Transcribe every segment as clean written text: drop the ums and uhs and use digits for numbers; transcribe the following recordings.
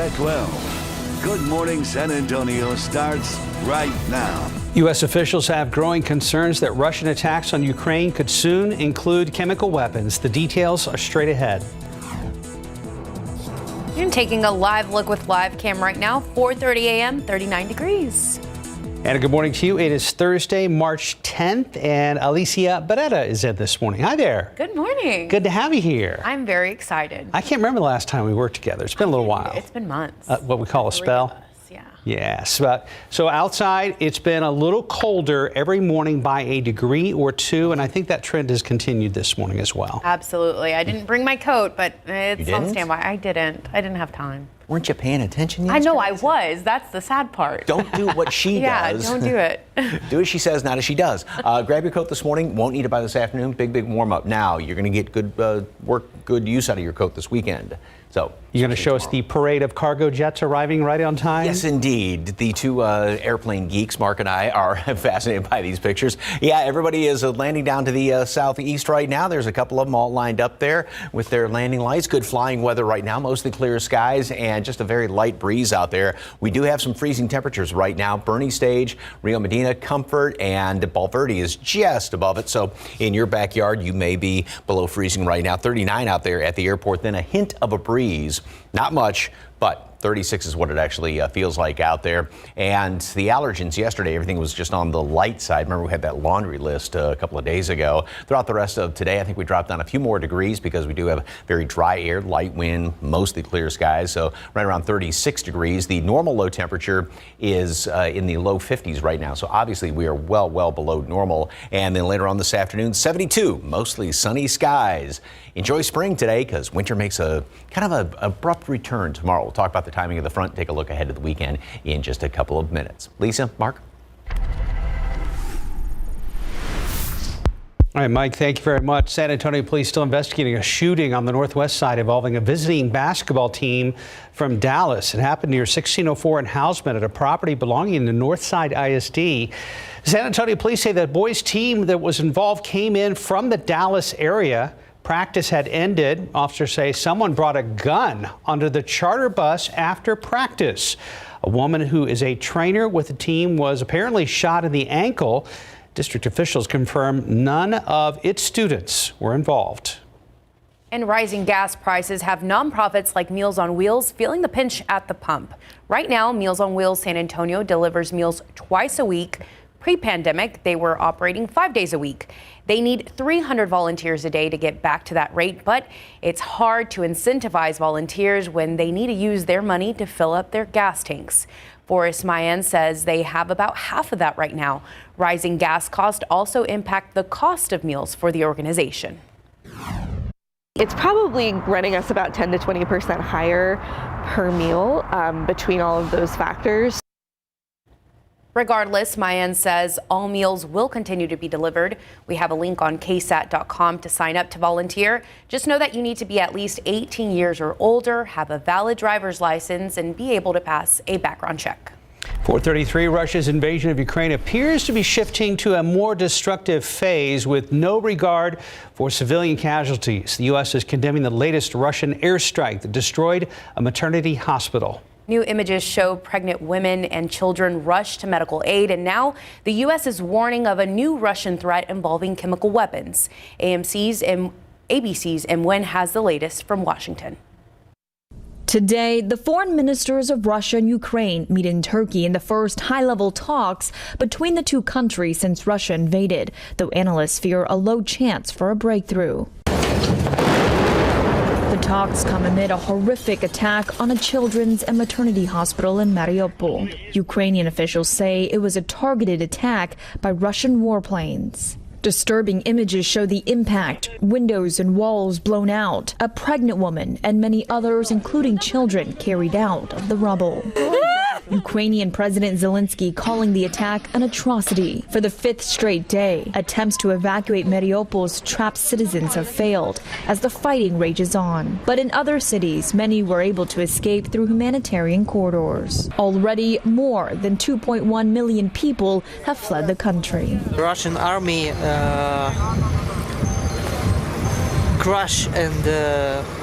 at 12. Good Morning San Antonio starts right now. U.S. officials have growing concerns that Russian attacks on Ukraine could soon include chemical weapons. The details are straight ahead. And taking a live look with live cam right now, 4:30 a.m., 39 degrees. And a good morning to you. It is Thursday, March 10th, and Alicia Beretta is in this morning. Hi there. Good morning. Good to have you here. I'm very excited. I can't remember the last time we worked together. It's been a little while. It's been months. What we call a spell. Yeah. Yes. So outside, it's been a little colder every morning by a degree or two, and I think that trend has continued this morning as well. Absolutely. I didn't bring my coat, but it's on standby. I didn't have time. Weren't you paying attention yesterday? I know I was. That's the sad part. Don't do what she does. Yeah, don't do it. Do as she says, not as she does. Grab your coat this morning. Won't need it by this afternoon. Big warm up. Now you're going to get good use out of your coat this weekend. So you're going to show us the parade of cargo jets arriving right on time? Yes, indeed. The two airplane geeks, Mark and I, are fascinated by these pictures. Yeah, everybody is landing down to the southeast right now. There's a couple of them all lined up there with their landing lights. Good flying weather right now, mostly clear skies and just a very light breeze out there. We do have some freezing temperatures right now. Bernie Stage, Rio Medina, Comfort, and Valverde is just above it. So in your backyard, you may be below freezing right now. 39 out there at the airport, then a hint of a breeze. Not much, but 36 is what it actually feels like out there. And the allergens yesterday, everything was just on the light side. Remember, we had that laundry list a couple of days ago. Throughout the rest of today, I think we dropped down a few more degrees because we do have very dry air, light wind, mostly clear skies. So right around 36 degrees. The normal low temperature is in the low 50s right now. So obviously we are well below normal. And then later on this afternoon, 72, mostly sunny skies. Enjoy spring today because winter makes a kind of an abrupt return tomorrow. We'll talk about the timing of the front, take a look ahead to the weekend in just a couple of minutes. Lisa, Mark? All right, Mike, thank you very much. San Antonio police still investigating a shooting on the northwest side involving a visiting basketball team from Dallas. It happened near 1604 and Hausman at a property belonging to Northside ISD. San Antonio police say the boys' team that was involved came in from the Dallas area. Practice had ended. Officers say someone brought a gun onto the charter bus after practice. A woman who is a trainer with the team was apparently shot in the ankle. District officials confirm none of its students were involved. And rising gas prices have nonprofits like Meals on Wheels feeling the pinch at the pump. Right now, Meals on Wheels San Antonio delivers meals twice a week. Pre-pandemic, they were operating 5 days a week. They need 300 volunteers a day to get back to that rate, but it's hard to incentivize volunteers when they need to use their money to fill up their gas tanks. Forrest Mayen says they have about half of that right now. Rising gas costs also impact the cost of meals for the organization. It's probably running us about 10 to 20% higher per meal between all of those factors. Regardless, Mayen says all meals will continue to be delivered. We have a link on KSAT.com to sign up to volunteer. Just know that you need to be at least 18 years or older, have a valid driver's license, and be able to pass a background check. 4:33, Russia's invasion of Ukraine appears to be shifting to a more destructive phase with no regard for civilian casualties. The U.S. is condemning the latest Russian airstrike that destroyed a maternity hospital. New images show pregnant women and children rush to medical aid, and now the U.S. is warning of a new Russian threat involving chemical weapons. ABC's Mwen has the latest from Washington. Today, the foreign ministers of Russia and Ukraine meet in Turkey in the first high-level talks between the two countries since Russia invaded, though analysts fear a low chance for a breakthrough. The talks come amid a horrific attack on a children's and maternity hospital in Mariupol. Ukrainian officials say it was a targeted attack by Russian warplanes. Disturbing images show the impact, windows and walls blown out, a pregnant woman and many others, including children, carried out of the rubble. Ukrainian President Zelensky calling the attack an atrocity. For the fifth straight day, attempts to evacuate Mariupol's trapped citizens have failed as the fighting rages on. But in other cities, many were able to escape through humanitarian corridors. Already, more than 2.1 million people have fled the country. The Russian army crush and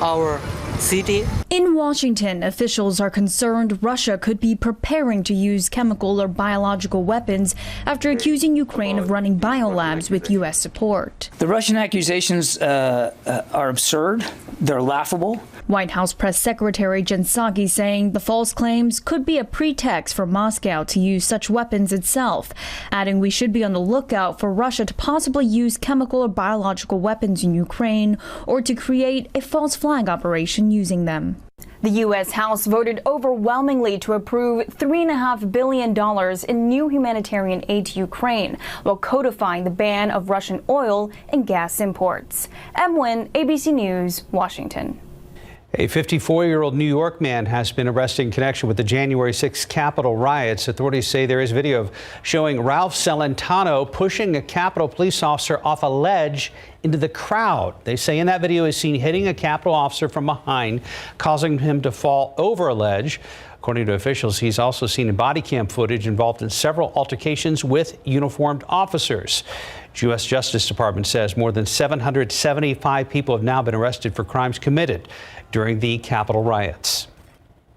our city. In Washington, officials are concerned Russia could be preparing to use chemical or biological weapons after accusing Ukraine of running biolabs with U.S. support. The Russian accusations are absurd. They're laughable. White House Press Secretary Jen Psaki saying the false claims could be a pretext for Moscow to use such weapons itself, adding we should be on the lookout for Russia to possibly use chemical or biological weapons in Ukraine or to create a false flag operation using them. The U.S. House voted overwhelmingly to approve $3.5 billion in new humanitarian aid to Ukraine, while codifying the ban of Russian oil and gas imports. Emwin, ABC News, Washington. A 54-year-old New York man has been arrested in connection with the January 6th Capitol riots. Authorities say there is video showing Ralph Celentano pushing a Capitol police officer off a ledge into the crowd. They say in that video is seen hitting a Capitol officer from behind, causing him to fall over a ledge. According to officials, he's also seen in body cam footage involved in several altercations with uniformed officers. The U.S. Justice Department says more than 775 people have now been arrested for crimes committed during the Capitol riots.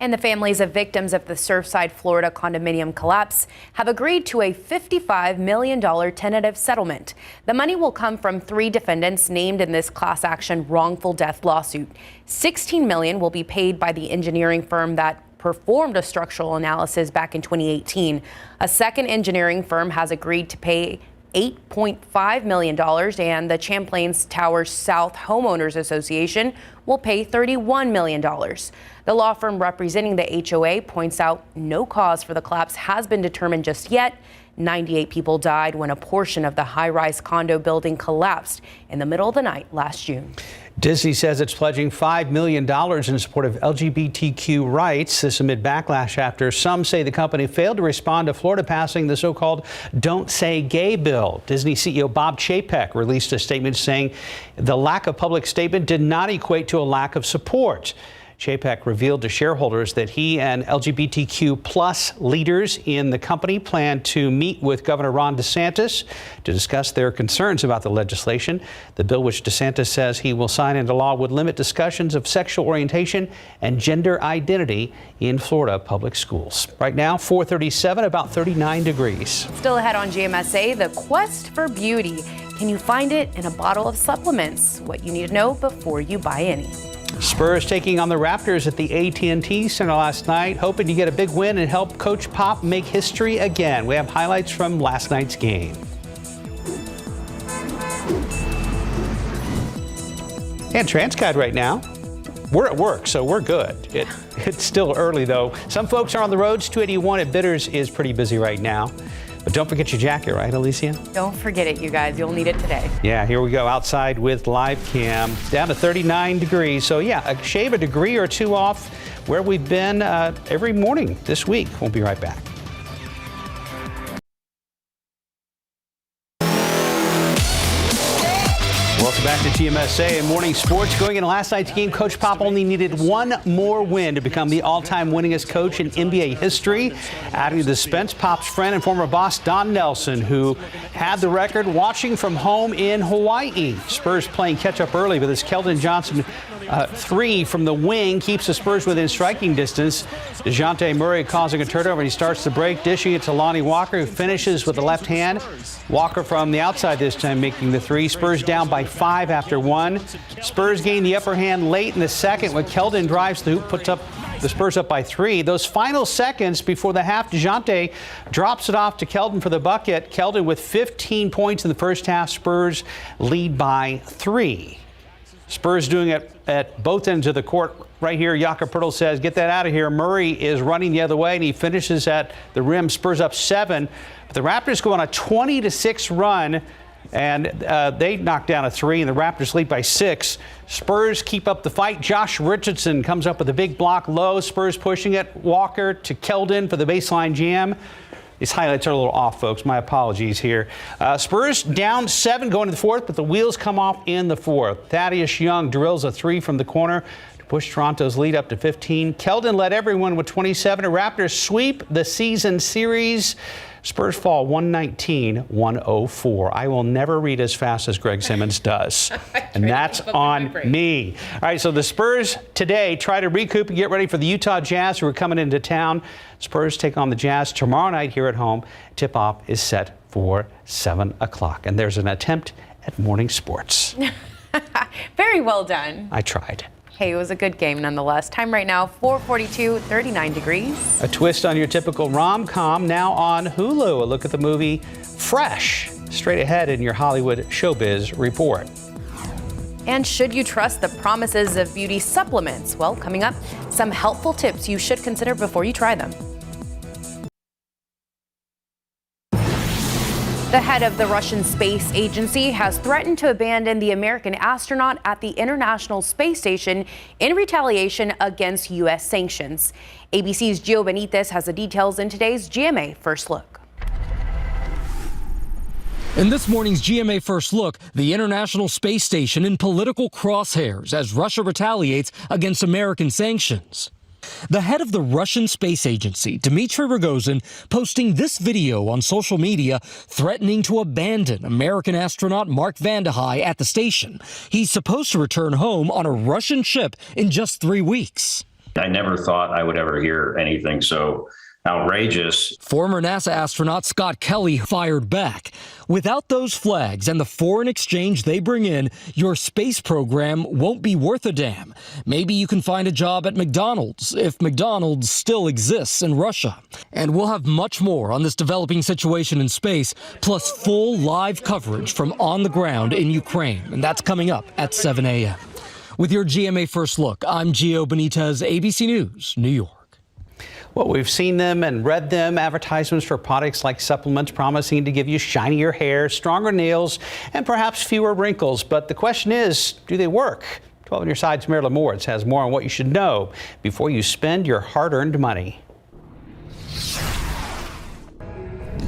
And the families of victims of the Surfside, Florida condominium collapse have agreed to a $55 million tentative settlement. The money will come from 3 defendants named in this class action wrongful death lawsuit. $16 million will be paid by the engineering firm that performed a structural analysis back in 2018. A second engineering firm has agreed to pay $8.5 million, and the Champlain's Towers South Homeowners Association will pay $31 million. The law firm representing the HOA points out no cause for the collapse has been determined just yet. 98 people died when a portion of the high-rise condo building collapsed in the middle of the night last June. Disney says it's pledging $5 million in support of LGBTQ rights. This amid backlash after some say the company failed to respond to Florida passing the so-called Don't Say Gay bill. Disney CEO Bob Chapek released a statement saying the lack of public statement did not equate to a lack of support. Chapek revealed to shareholders that he and LGBTQ plus leaders in the company plan to meet with Governor Ron DeSantis to discuss their concerns about the legislation. The bill, which DeSantis says he will sign into law, would limit discussions of sexual orientation and gender identity in Florida public schools. Right now, 437, about 39 degrees. Still ahead on GMSA, the quest for beauty. Can you find it in a bottle of supplements? What you need to know before you buy any. Spurs taking on the Raptors at the AT&T Center last night, hoping to get a big win and help Coach Pop make history again. We have highlights from last night's game. And TransGuide right now. We're at work, so we're good. It's still early, though. Some folks are on the roads. 281 at Bitters is pretty busy right now. But don't forget your jacket, right, Alicia? Don't forget it, you guys. You'll need it today. Yeah, here we go outside with live cam. Down to 39 degrees. So, yeah, a shave a degree or two off where we've been every morning this week. We'll be right back. Welcome back to GMSA and Morning Sports. Going into last night's game, Coach Pop only needed one more win to become the all-time winningest coach in NBA history. Adding to the suspense, Pop's friend and former boss Don Nelson, who had the record watching from home in Hawaii. Spurs playing catch-up early, but this Keldon Johnson three from the wing keeps the Spurs within striking distance. DeJounte Murray causing a turnover, and he starts the break, dishing it to Lonnie Walker, who finishes with the left hand. Walker from the outside this time making the three. Spurs down by 5 after 1. Spurs gain the upper hand late in the second when Keldon drives the hoop, puts up the Spurs up by 3. Those final seconds before the half, DeJounte drops it off to Keldon for the bucket. Keldon with 15 points in the first half. Spurs lead by 3. Spurs doing it at both ends of the court. Right here, Jakob Poeltl says, get that out of here. Murray is running the other way, and he finishes at the rim. Spurs up 7. But the Raptors go on a 20-6 run, and they knock down a 3, and the Raptors lead by 6. Spurs keep up the fight. Josh Richardson comes up with a big block low. Spurs pushing it. Walker to Keldon for the baseline jam. These highlights are a little off, folks. My apologies here. Spurs down 7 going to the fourth, but the wheels come off in the fourth. Thaddeus Young drills a 3 from the corner to pushed Toronto's lead up to 15. Keldon led everyone with 27. The Raptors sweep the season series. Spurs fall 119-104. I will never read as fast as Greg Simmons does. And that's on me. All right, so the Spurs today try to recoup and get ready for the Utah Jazz, who are coming into town. Spurs take on the Jazz tomorrow night here at home. Tip-off is set for 7 o'clock. And there's an attempt at morning sports. Very well done. I tried. Hey, it was a good game nonetheless. Time right now, 4:42, 39 degrees. A twist on your typical rom-com now on Hulu. A look at the movie Fresh. Straight ahead in your Hollywood Showbiz Report. And should you trust the promises of beauty supplements? Well, coming up, some helpful tips you should consider before you try them. The head of the Russian Space Agency has threatened to abandon the American astronaut at the International Space Station in retaliation against U.S. sanctions. ABC's Gio Benitez has the details in today's GMA First Look. In this morning's GMA First Look, the International Space Station in political crosshairs as Russia retaliates against American sanctions. The head of the Russian Space Agency, Dmitry Rogozin, posting this video on social media threatening to abandon American astronaut Mark Vande Hei at the station. He's supposed to return home on a Russian ship in just 3 weeks. I never thought I would ever hear anything so outrageous. Former NASA astronaut Scott Kelly fired back. Without those flags and the foreign exchange they bring in, your space program won't be worth a damn. Maybe you can find a job at McDonald's, if McDonald's still exists in Russia. And we'll have much more on this developing situation in space, plus full live coverage from on the ground in Ukraine. And that's coming up at 7 a.m. With your GMA First Look, I'm Gio Benitez, ABC News, New York. Well, we've seen them and read them, advertisements for products like supplements promising to give you shinier hair, stronger nails, and perhaps fewer wrinkles. But the question is, do they work? 12 on your side's Marilyn Moritz has more on what you should know before you spend your hard-earned money.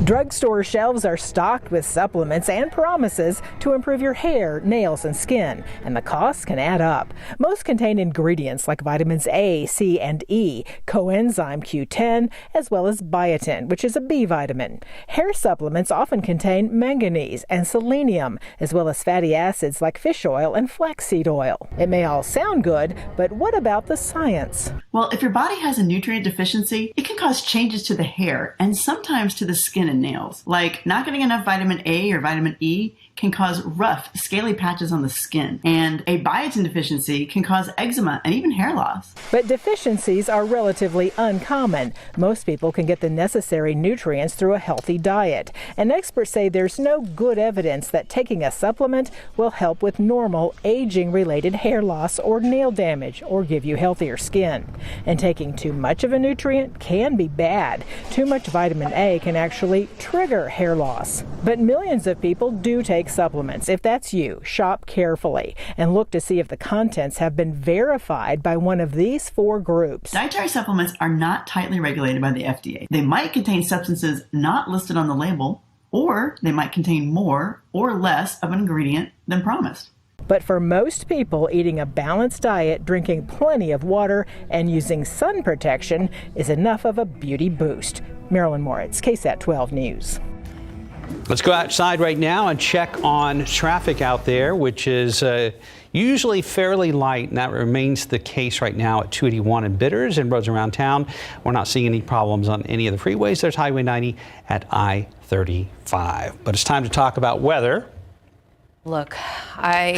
Drugstore shelves are stocked with supplements and promises to improve your hair, nails, and skin, and the costs can add up. Most contain ingredients like vitamins A, C, and E, coenzyme Q10, as well as biotin, which is a B vitamin. Hair supplements often contain manganese and selenium, as well as fatty acids like fish oil and flaxseed oil. It may all sound good, but what about the science? Well, if your body has a nutrient deficiency, it can cause changes to the hair and sometimes to the skin and nails. Like not getting enough vitamin A or vitamin E can cause rough, scaly patches on the skin. And a biotin deficiency can cause eczema and even hair loss. But deficiencies are relatively uncommon. Most people can get the necessary nutrients through a healthy diet. And experts say there's no good evidence that taking a supplement will help with normal aging-related hair loss or nail damage or give you healthier skin. And taking too much of a nutrient can be bad. Too much vitamin A can actually trigger hair loss. But millions of people do take supplements. If that's you, shop carefully and look to see if the contents have been verified by one of these 4 groups. Dietary supplements are not tightly regulated by the FDA. They might contain substances not listed on the label, or they might contain more or less of an ingredient than promised. But for most people, eating a balanced diet, drinking plenty of water, and using sun protection is enough of a beauty boost. Marilyn Moritz, KSAT 12 News. Let's go outside right now and check on traffic out there, which is usually fairly light, and that remains the case right now at 281 and Bitters and roads around town. We're not seeing any problems on any of the freeways. There's Highway 90 at I-35. But it's time to talk about weather. Look, my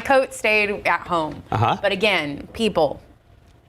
coat stayed at home. But again, people,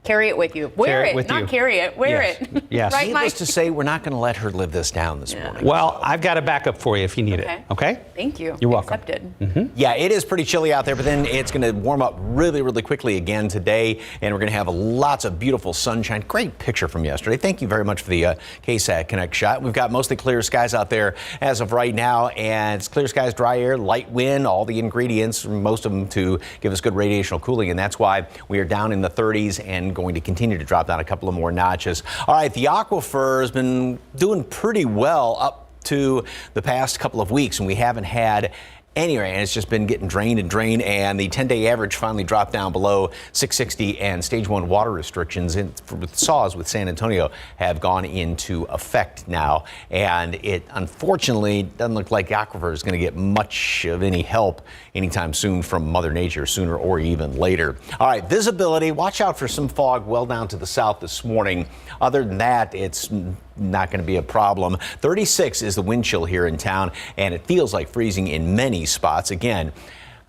carry it with you. Wear it, not carry it. Wear it. Yes. Right, Mike? Needless to say, we're not going to let her live this down this morning. Well, I've got a backup for you if you need it. Okay? Thank you. You're welcome. Accepted. Yeah, it is pretty chilly out there, but then it's going to warm up really, really quickly again today, and we're going to have lots of beautiful sunshine. Great picture from yesterday. Thank you very much for the KSAT Connect shot. We've got mostly clear skies out there as of right now, and it's clear skies, dry air, light wind, all the ingredients, most of them to give us good radiational cooling, and that's why we are down in the 30s and going to continue to drop down a couple of more notches. All right, the aquifer has been doing pretty well up to the past couple of weeks, and we haven't had Anyway, and it's just been getting drained, and the 10-day average finally dropped down below 660, and stage 1 water restrictions with SAWS with San Antonio have gone into effect now, and it unfortunately doesn't look like aquifer is going to get much of any help anytime soon from Mother Nature, sooner or even later. All right, visibility, watch out for some fog well down to the south this morning. Other than that, it's not going to be a problem. 36 is the wind chill here in town, and it feels like freezing in many spots. Again,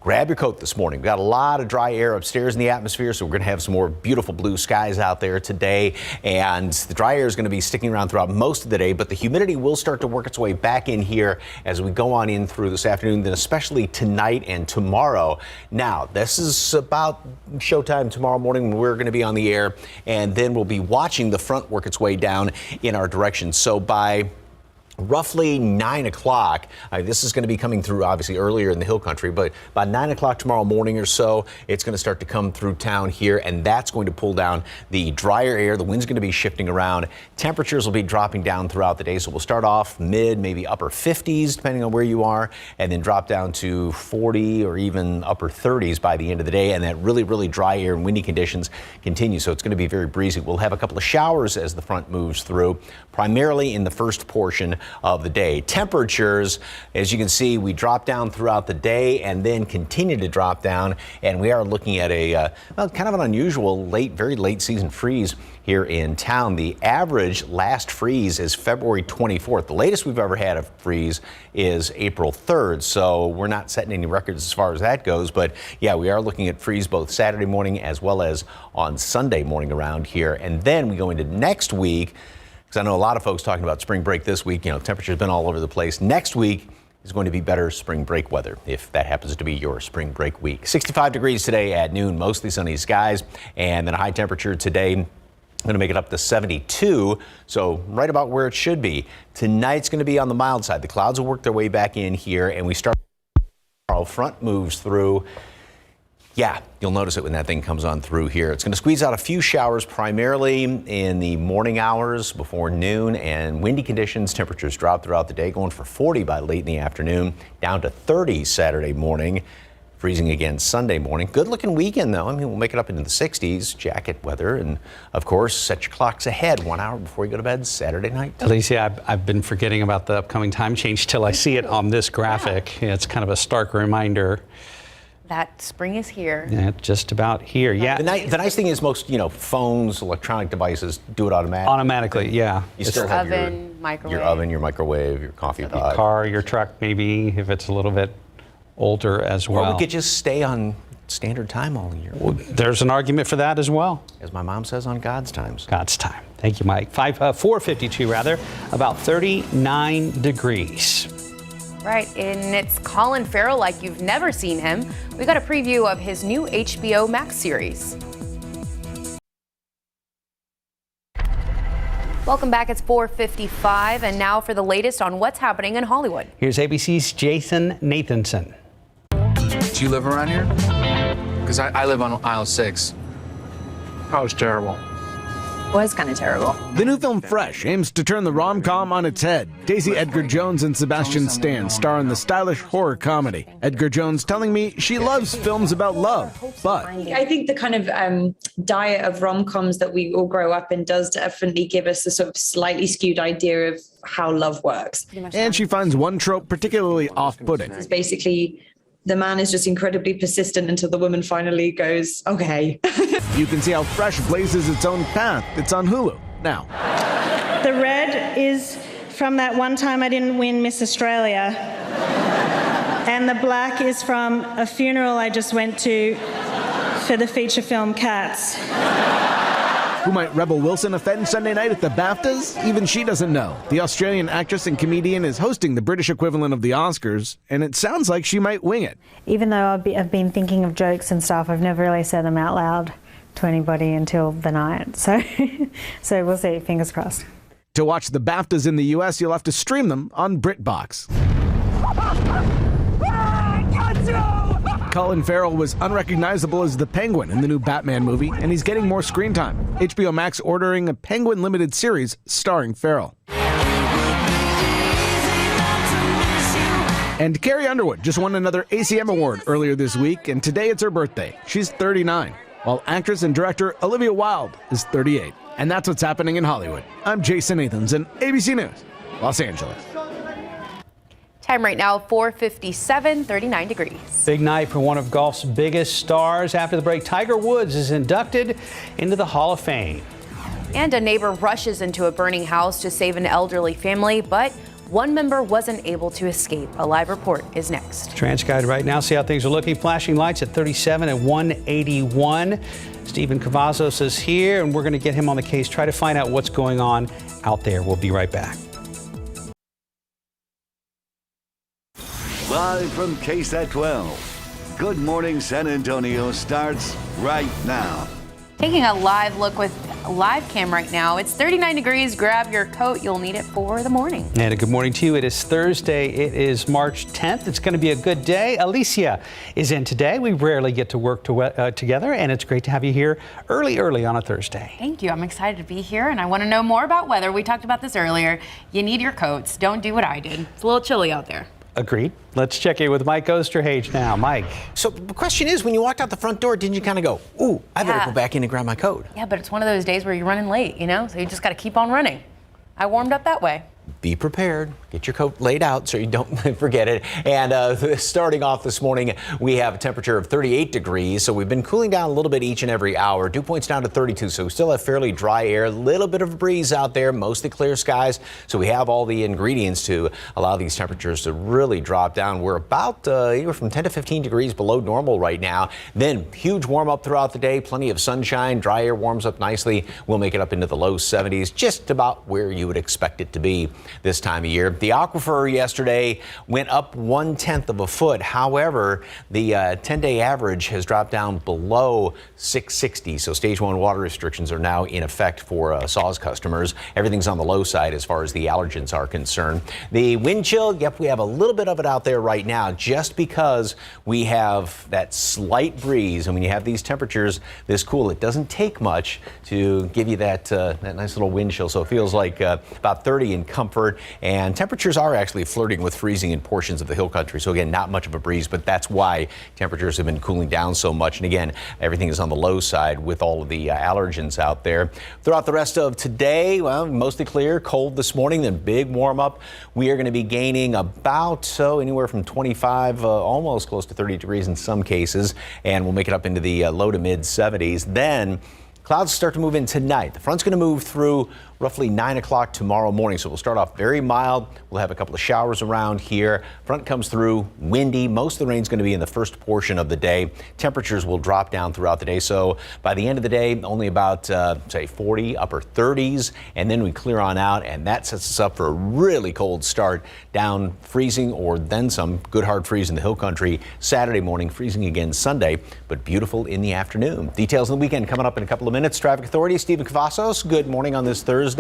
grab your coat this morning. We've got a lot of dry air upstairs in the atmosphere, so we're going to have some more beautiful blue skies out there today. And the dry air is going to be sticking around throughout most of the day, but the humidity will start to work its way back in here as we go on in through this afternoon, then especially tonight and tomorrow. Now, this is about showtime tomorrow morning when we're going to be on the air, and then we'll be watching the front work its way down in our direction. So by roughly 9 o'clock. This is going to be coming through obviously earlier in the hill country, but by 9 o'clock tomorrow morning or so, it's going to start to come through town here, and that's going to pull down the drier air. The wind's going to be shifting around. Temperatures will be dropping down throughout the day, so we'll start off mid, maybe upper 50s, depending on where you are, and then drop down to 40 or even upper 30s by the end of the day, and that really, really dry air and windy conditions continue, so it's going to be very breezy. We'll have a couple of showers as the front moves through, primarily in the first portion of the day. Temperatures, as you can see, we drop down throughout the day and then continue to drop down, and we are looking at a kind of an unusual very late season freeze here in town. The average last freeze is February 24th. The latest we've ever had a freeze is April 3rd, so we're not setting any records as far as that goes, but yeah, we are looking at freeze both Saturday morning as well as on Sunday morning around here. And then we go into next week, because I know a lot of folks talking about spring break this week. You know, temperature's been all over the place. Next week is going to be better spring break weather, if that happens to be your spring break week. 65 degrees today at noon, mostly sunny skies, and then a high temperature today. Going to make it up to 72, so right about where it should be. Tonight's going to be on the mild side. The clouds will work their way back in here, and we start. Our front moves through. Yeah, you'll notice it when that thing comes on through here. It's going to squeeze out a few showers, primarily in the morning hours before noon, and windy conditions. Temperatures drop throughout the day, going for 40 by late in the afternoon, down to 30 Saturday morning, freezing again Sunday morning. Good looking weekend, though. I mean, we'll make it up into the 60s, jacket weather, and of course, set your clocks ahead 1 hour before you go to bed Saturday night. Alicia, I've been forgetting about the upcoming time change till I see it on this graphic. Yeah, it's kind of a stark reminder that spring is here. Yeah, just about here. Yeah. The nice thing is most, phones, electronic devices do it automatically. Yeah. You still have microwave. your oven, your microwave, your coffee pot. Your car, your truck, maybe if it's a little bit older as well. Or we could just stay on standard time all year. Well, there's an argument for that as well. As my mom says, on God's times. God's time. Thank you, Mike. 4:52 rather, about 39 degrees. Right, and it's Colin Farrell like you've never seen him. We got a preview of his new HBO Max series. Welcome back, it's 4:55, and now for the latest on what's happening in Hollywood. Here's ABC's Jason Nathanson. Do you live around here? Because I live on aisle 6. That was terrible. Was kind of terrible. The new film Fresh aims to turn the rom-com on its head. Daisy Edgar Jones and Sebastian Stan star in the stylish horror comedy. Edgar Jones telling me she loves films about love, but I think the kind of diet of rom-coms that we all grow up in does definitely give us a sort of slightly skewed idea of how love works. And she finds one trope particularly off-putting. It's basically the man is just incredibly persistent until the woman finally goes, okay. You can see how Fresh blazes its own path. It's on Hulu now. The red is from that one time I didn't win Miss Australia. And the black is from a funeral I just went to for the feature film Cats. Who might Rebel Wilson offend Sunday night at the BAFTAs? Even she doesn't know. The Australian actress and comedian is hosting the British equivalent of the Oscars, and it sounds like she might wing it. Even though I've been thinking of jokes and stuff, I've never really said them out loud to anybody until the night. So we'll see, fingers crossed. To watch the BAFTAs in the US, you'll have to stream them on BritBox. Colin Farrell was unrecognizable as the Penguin in the new Batman movie, and he's getting more screen time. HBO Max ordering a Penguin limited series starring Farrell. And Carrie Underwood just won another ACM award earlier this week, and today it's her birthday. She's 39, while actress and director Olivia Wilde is 38. And that's what's happening in Hollywood. I'm Jason Athens in ABC News, Los Angeles. Time right now, 4:57, 39 degrees. Big night for one of golf's biggest stars. After the break, Tiger Woods is inducted into the Hall of Fame. And a neighbor rushes into a burning house to save an elderly family, but one member wasn't able to escape. A live report is next. TransGuide right now, see how things are looking. Flashing lights at 37 and 181. Stephen Cavazos is here, and we're going to get him on the case, try to find out what's going on out there. We'll be right back. Live from KSAT 12. Good Morning San Antonio starts right now. Taking a live look with a live cam right now. It's 39 degrees. Grab your coat. You'll need it for the morning. And a good morning to you. It is Thursday. It is March 10th. It's going to be a good day. Alicia is in today. We rarely get to work together, and it's great to have you here early on a Thursday. Thank you. I'm excited to be here, and I want to know more about weather. We talked about this earlier. You need your coats. Don't do what I did. It's a little chilly out there. Agreed. Let's check in with Mike Osterhage now. Mike. So the question is, when you walked out the front door, didn't you kind of go, ooh, I better go back in and grab my coat? Yeah, but it's one of those days where you're running late, you know? So you just got to keep on running. I warmed up that way. Be prepared. Get your coat laid out so you don't forget it. And starting off this morning, we have a temperature of 38 degrees. So we've been cooling down a little bit each and every hour. Dew points down to 32. So we still have fairly dry air, a little bit of a breeze out there, mostly clear skies. So we have all the ingredients to allow these temperatures to really drop down. We're about anywhere from 10 to 15 degrees below normal right now. Then huge warm up throughout the day. Plenty of sunshine. Dry air warms up nicely. We'll make it up into the low 70s, just about where you would expect it to be this time of year. The aquifer yesterday went up 1/10 of a foot. However, the 10-day average has dropped down below 660. So stage 1 water restrictions are now in effect for SAWS customers. Everything's on the low side as far as the allergens are concerned. The wind chill, yep, we have a little bit of it out there right now just because we have that slight breeze. And when you have these temperatures this cool, it doesn't take much to give you that nice little wind chill. So it feels like about 30 in comfort. And temperatures are actually flirting with freezing in portions of the hill country. So again, not much of a breeze, but that's why temperatures have been cooling down so much. And again, everything is on the low side with all of the allergens out there. Throughout the rest of today, well, mostly clear, cold this morning, then big warm up. We are going to be gaining about anywhere from 25, almost close to 30 degrees in some cases. And we'll make it up into the low to mid 70s. Then clouds start to move in tonight. The front's going to move through roughly 9 o'clock tomorrow morning. So we'll start off very mild. We'll have a couple of showers around here. Front comes through, windy. Most of the rain's going to be in the first portion of the day. Temperatures will drop down throughout the day. So by the end of the day, only about, say, 40, upper 30s. And then we clear on out, and that sets us up for a really cold start. Down freezing or then some. Good hard freeze in the hill country Saturday morning, freezing again Sunday, but beautiful in the afternoon. Details of the weekend coming up in a couple of minutes. Traffic Authority, Stephen Cavazos, good morning on this Thursday.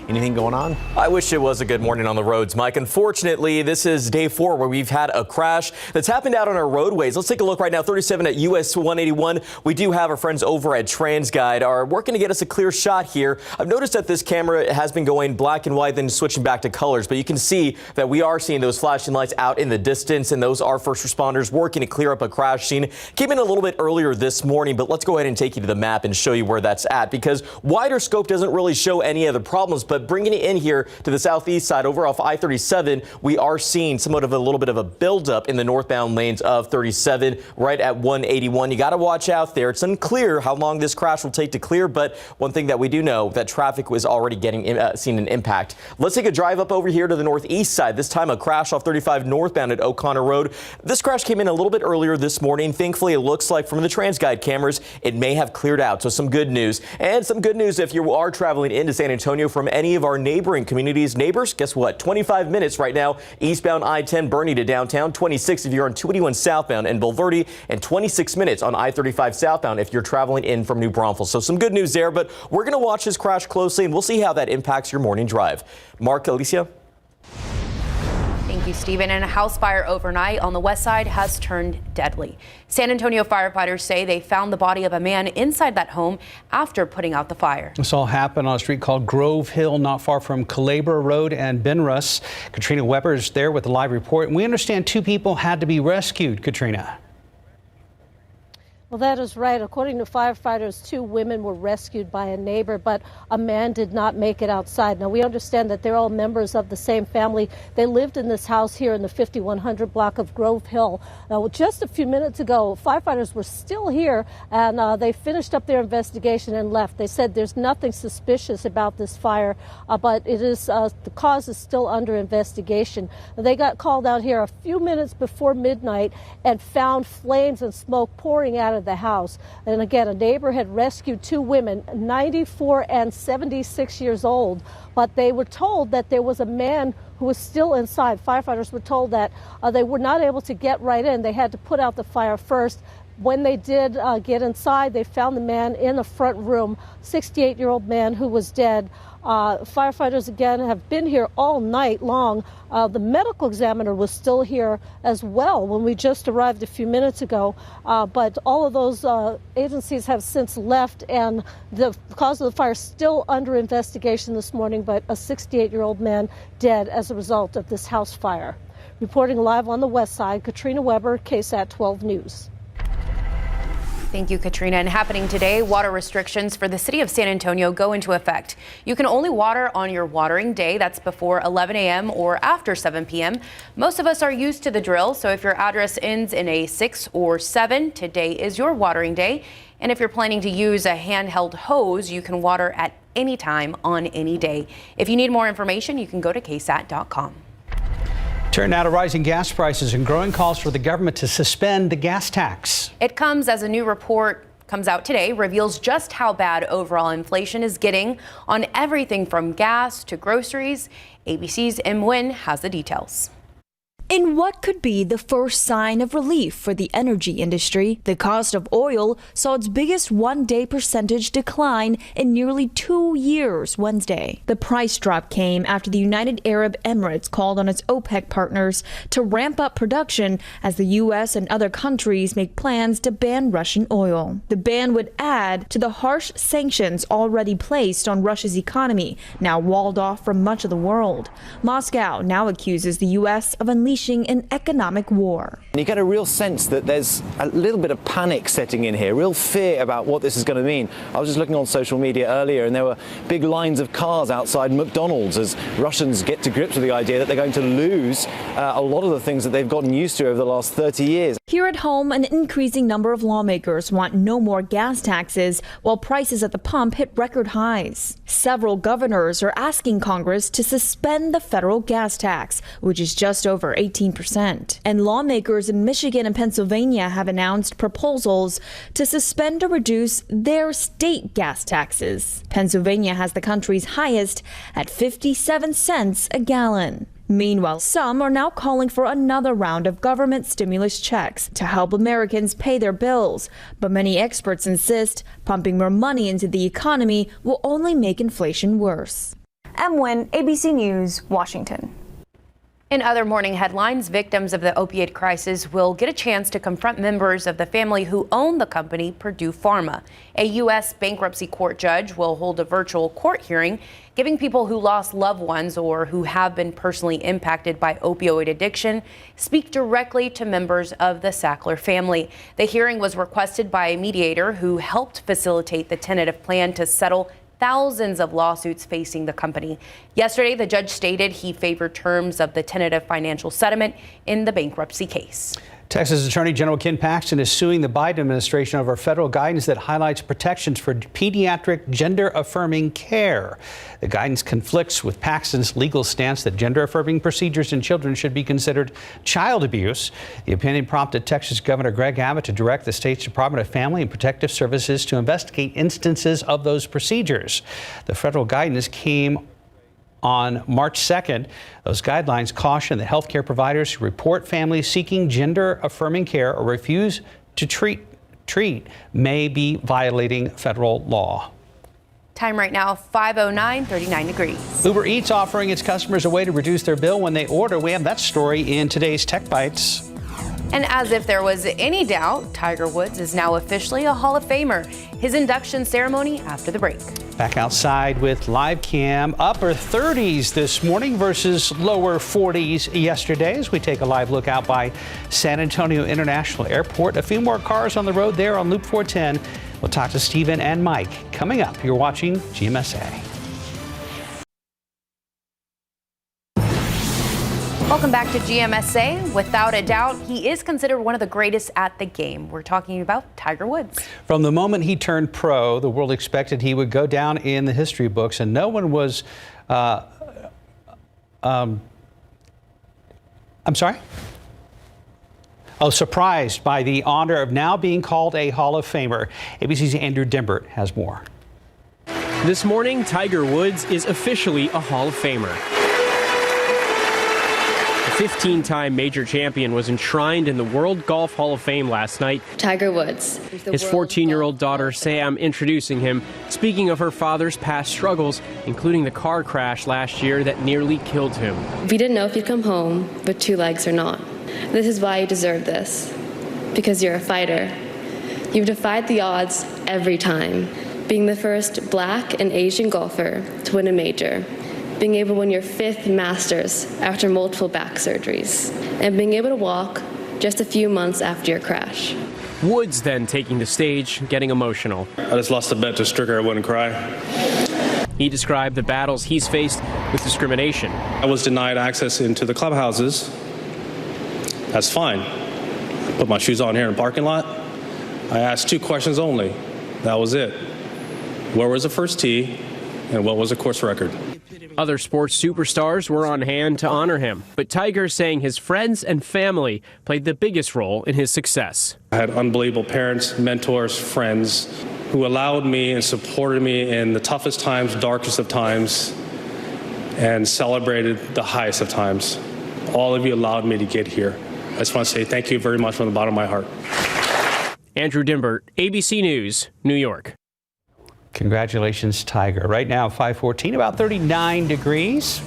Anything going on? I wish it was a good morning on the roads, Mike. Unfortunately, this is day 4 where we've had a crash that's happened out on our roadways. Let's take a look right now. 37 at US 181. We do have our friends over at TransGuide are working to get us a clear shot here. I've noticed that this camera has been going black and white, then switching back to colors, but you can see that we are seeing those flashing lights out in the distance, and those are first responders working to clear up a crash scene. Came in a little bit earlier this morning, but let's go ahead and take you to the map and show you where that's at, because wider scope doesn't really show any of the problems, but bringing it in here to the southeast side over off I-37, we are seeing somewhat of a little bit of a buildup in the northbound lanes of 37 right at 181. You got to watch out there. It's unclear how long this crash will take to clear, but one thing that we do know, that traffic was already getting seeing an impact. Let's take a drive up over here to the northeast side. This time a crash off 35 northbound at O'Connor Road. This crash came in a little bit earlier this morning. Thankfully, it looks like from the TransGuide cameras, it may have cleared out. So some good news. And some good news if you are traveling into San Antonio from any of our neighboring communities. Neighbors, guess what? 25 minutes right now, eastbound I-10 Bernie to downtown, 26 if you're on 281 southbound and Bulverde, and 26 minutes on I-35 southbound if you're traveling in from New Braunfels. So some good news there, but we're going to watch this crash closely and we'll see how that impacts your morning drive. Mark, Alicia? Thank Thank you, Stephen. And a house fire overnight on the west side has turned deadly. San Antonio firefighters say they found the body of a man inside that home after putting out the fire. This all happened on a street called Grove Hill, not far from Calabra Road and Benrus. Katrina Weber is there with a live report. And we understand 2 people had to be rescued. Katrina. Well, that is right. According to firefighters, 2 women were rescued by a neighbor, but a man did not make it outside. Now, we understand that they're all members of the same family. They lived in this house here in the 5100 block of Grove Hill. Now, just a few minutes ago, firefighters were still here, and they finished up their investigation and left. They said there's nothing suspicious about this fire, but it is the cause is still under investigation. They got called out here a few minutes before midnight and found flames and smoke pouring out of the house. And again, a neighbor had rescued 2 women, 94 and 76 years old, but they were told that there was a man who was still inside. Firefighters were told that they were not able to get right in. They had to put out the fire first. When they did get inside, they found the man in the front room, 68-year-old man who was dead. Firefighters, again, have been here all night long. The medical examiner was still here as well when we just arrived a few minutes ago. But all of those agencies have since left, and the cause of the fire is still under investigation this morning, but a 68-year-old man dead as a result of this house fire. Reporting live on the west side, Katrina Weber, KSAT 12 News. Thank you, Katrina. And happening today, water restrictions for the city of San Antonio go into effect. You can only water on your watering day. That's before 11 a.m. or after 7 p.m. Most of us are used to the drill, so if your address ends in a 6 or 7, today is your watering day. And if you're planning to use a handheld hose, you can water at any time on any day. If you need more information, you can go to KSAT.com. Turn now to rising gas prices and growing calls for the government to suspend the gas tax. It comes as a new report comes out today, reveals just how bad overall inflation is getting on everything from gas to groceries. ABC's Em Nguyen has the details. In what could be the first sign of relief for the energy industry, the cost of oil saw its biggest one-day percentage decline in nearly 2 years Wednesday. The price drop came after the United Arab Emirates called on its OPEC partners to ramp up production as the U.S. and other countries make plans to ban Russian oil. The ban would add to the harsh sanctions already placed on Russia's economy, now walled off from much of the world. Moscow now accuses the U.S. of unleashing an economic war. You get a real sense that there's a little bit of panic setting in here, real fear about what this is going to mean. I was just looking on social media earlier, and there were big lines of cars outside McDonald's as Russians get to grips with the idea that they're going to lose a lot of the things that they've gotten used to over the last 30 years. Here at home, an increasing number of lawmakers want no more gas taxes, while prices at the pump hit record highs. Several governors are asking Congress to suspend the federal gas tax, which is just over 18%. And lawmakers in Michigan and Pennsylvania have announced proposals to suspend or reduce their state gas taxes. Pennsylvania has the country's highest at 57 cents a gallon. Meanwhile, some are now calling for another round of government stimulus checks to help Americans pay their bills. But many experts insist pumping more money into the economy will only make inflation worse. Em Nguyen, ABC News, Washington. In other morning headlines, victims of the opioid crisis will get a chance to confront members of the family who own the company Purdue Pharma. A U.S. bankruptcy court judge will hold a virtual court hearing, giving people who lost loved ones or who have been personally impacted by opioid addiction speak directly to members of the Sackler family. The hearing was requested by a mediator who helped facilitate the tentative plan to settle thousands of lawsuits facing the company. Yesterday, the judge stated he favored terms of the tentative financial settlement in the bankruptcy case. Texas Attorney General Ken Paxton is suing the Biden administration over federal guidance that highlights protections for pediatric gender-affirming care. The guidance conflicts with Paxton's legal stance that gender-affirming procedures in children should be considered child abuse. The opinion prompted Texas Governor Greg Abbott to direct the state's Department of Family and Protective Services to investigate instances of those procedures. The federal guidance came on March 2nd. Those guidelines caution that healthcare providers who report families seeking gender-affirming care or refuse to treat may be violating federal law. Time right now, 5:09, 39 degrees. Ubereats offering its customers a way to reduce their bill when they order. We have that story in today's Tech Bites. And as if there was any doubt, Tiger Woods is now officially a Hall of Famer. His induction ceremony after the break. Back outside with live cam. Upper 30s this morning versus lower 40s yesterday as we take a live look out by San Antonio International Airport. A few more cars on the road there on Loop 410. We'll talk to Stephen and Mike. Coming up, you're watching GMSA. Welcome back to GMSA. Without a doubt, he is considered one of the greatest at the game. We're talking about Tiger Woods. From the moment he turned pro, the world expected he would go down in the history books, and no one was, surprised by the honor of now being called a Hall of Famer. ABC's Andrew Dimbert has more. This morning, Tiger Woods is officially a Hall of Famer. The 15-time major champion was enshrined in the World Golf Hall of Fame last night. Tiger Woods. His 14-year-old daughter, Sam, introducing him, speaking of her father's past struggles, including the car crash last year that nearly killed him. We didn't know if you'd come home with 2 legs or not. This is why you deserve this. Because you're a fighter. You've defied the odds every time, being the first Black and Asian golfer to win a major, being able to win your 5th Masters after multiple back surgeries, and being able to walk just a few months after your crash. Woods then taking the stage, getting emotional. I just lost a bet to Stricker, I wouldn't cry. He described the battles he's faced with discrimination. I was denied access into the clubhouses. That's fine. I put my shoes on here in the parking lot. I asked 2 questions only. That was it. Where was the first tee, and what was the course record? Other sports superstars were on hand to honor him, but Tiger saying his friends and family played the biggest role in his success. I had unbelievable parents, mentors, friends who allowed me and supported me in the toughest times, darkest of times, and celebrated the highest of times. All of you allowed me to get here. I just want to say thank you very much from the bottom of my heart. Andrew Dimbert, ABC News, New York. Congratulations, Tiger. Right now, 5:14, about 39 degrees.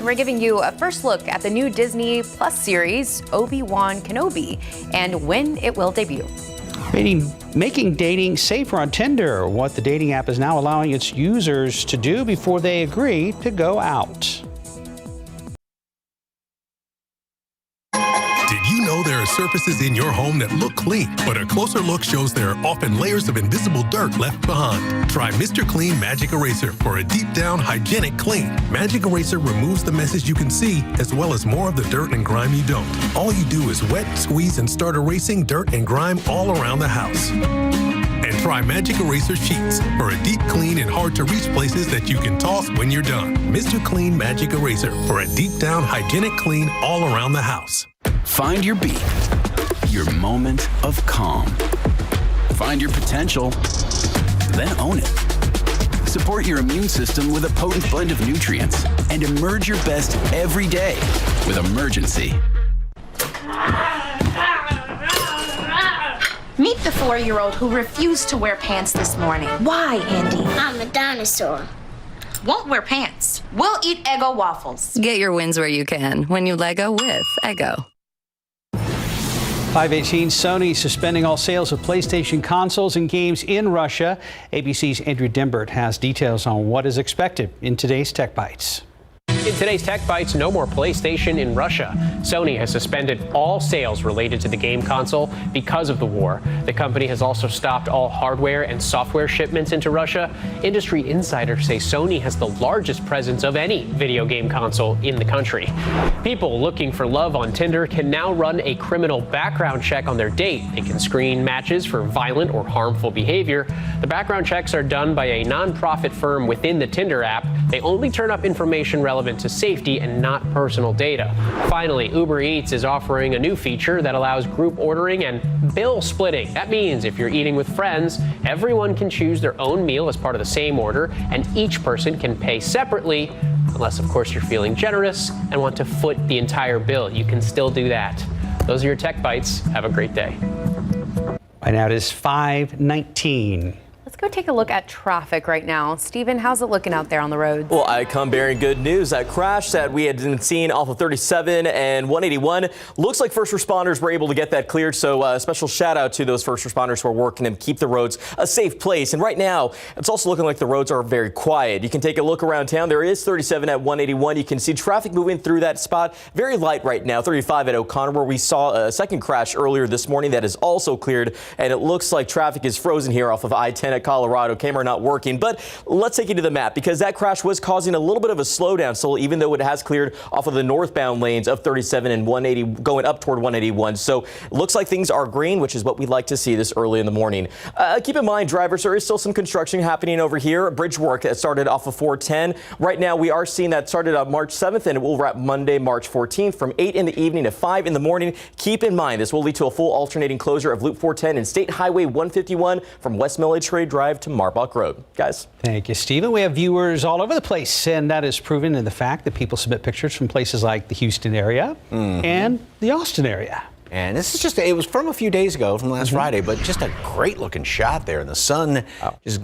We're giving you a first look at the new Disney Plus series, Obi-Wan Kenobi, and when it will debut. Making dating safer on Tinder, what the dating app is now allowing its users to do before they agree to go out. Did you know there are surfaces in your home that look clean, but a closer look shows there are often layers of invisible dirt left behind? Try Mr. Clean Magic Eraser for a deep down hygienic clean. Magic Eraser removes the messes you can see, as well as more of the dirt and grime you don't. All you do is wet, squeeze, and start erasing dirt and grime all around the house. And try Magic Eraser Sheets for a deep clean in hard to reach places that you can toss when you're done. Mr. Clean Magic Eraser for a deep down hygienic clean all around the house. Find your beat, your moment of calm. Find your potential, then own it. Support your immune system with a potent blend of nutrients and emerge your best every day with Emergency. Meet the 4-year-old who refused to wear pants this morning. Why, Andy? I'm a dinosaur. Won't wear pants. We'll eat Eggo waffles. Get your wins where you can when you Lego with Eggo. 5:18, Sony suspending all sales of PlayStation consoles and games in Russia. ABC's Andrew Dimbert has details on what is expected in today's Tech Bites. In today's Tech Bites, no more PlayStation in Russia. Sony has suspended all sales related to the game console because of the war. The company has also stopped all hardware and software shipments into Russia. Industry insiders say Sony has the largest presence of any video game console in the country. People looking for love on Tinder can now run a criminal background check on their date. They can screen matches for violent or harmful behavior. The background checks are done by a nonprofit firm within the Tinder app. They only turn up information relevant to safety and not personal data. Finally, Ubereats is offering a new feature that allows group ordering and bill splitting. That means if you're eating with friends, everyone can choose their own meal as part of the same order, and each person can pay separately, unless, of course, you're feeling generous and want to foot the entire bill. You can still do that. Those are your Tech Bites. Have a great day. Right now it is 5:19. Go take a look at traffic right now. Stephen, how's it looking out there on the roads? Well, I come bearing good news. That crash that we had been seeing off of 37 and 181 looks like first responders were able to get that cleared. So a special shout out to those first responders who are working to keep the roads a safe place. And right now, it's also looking like the roads are very quiet. You can take a look around town. There is 37 at 181. You can see traffic moving through that spot. Very light right now. 35 at O'Connor, where we saw a second crash earlier this morning that is also cleared. And it looks like traffic is frozen here off of I-10 at Colorado. Camera not working, but let's take you to the map because that crash was causing a little bit of a slowdown. So even though it has cleared off of the northbound lanes of 37 and 180 going up toward 181. So it looks like things are green, which is what we'd like to see this early in the morning. Keep in mind, drivers, there is still some construction happening over here. Bridge work that started off of 410. Right now, we are seeing that started on March 7th and it will wrap Monday, March 14th from 8 in the evening to 5 in the morning. Keep in mind, this will lead to a full alternating closure of Loop 410 and State Highway 151 from West Military Drive to Marbach Road. Guys. Thank you, Stephen. We have viewers all over the place, and that is proven in the fact that people submit pictures from places like the Houston area and the Austin area. And this is just, it was from a few days ago, from last Friday, but just a great looking shot there. And the sun just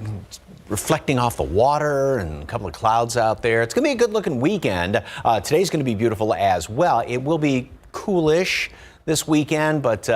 reflecting off the water and a couple of clouds out there. It's going to be a good looking weekend. Today's going to be beautiful as well. It will be coolish this weekend, but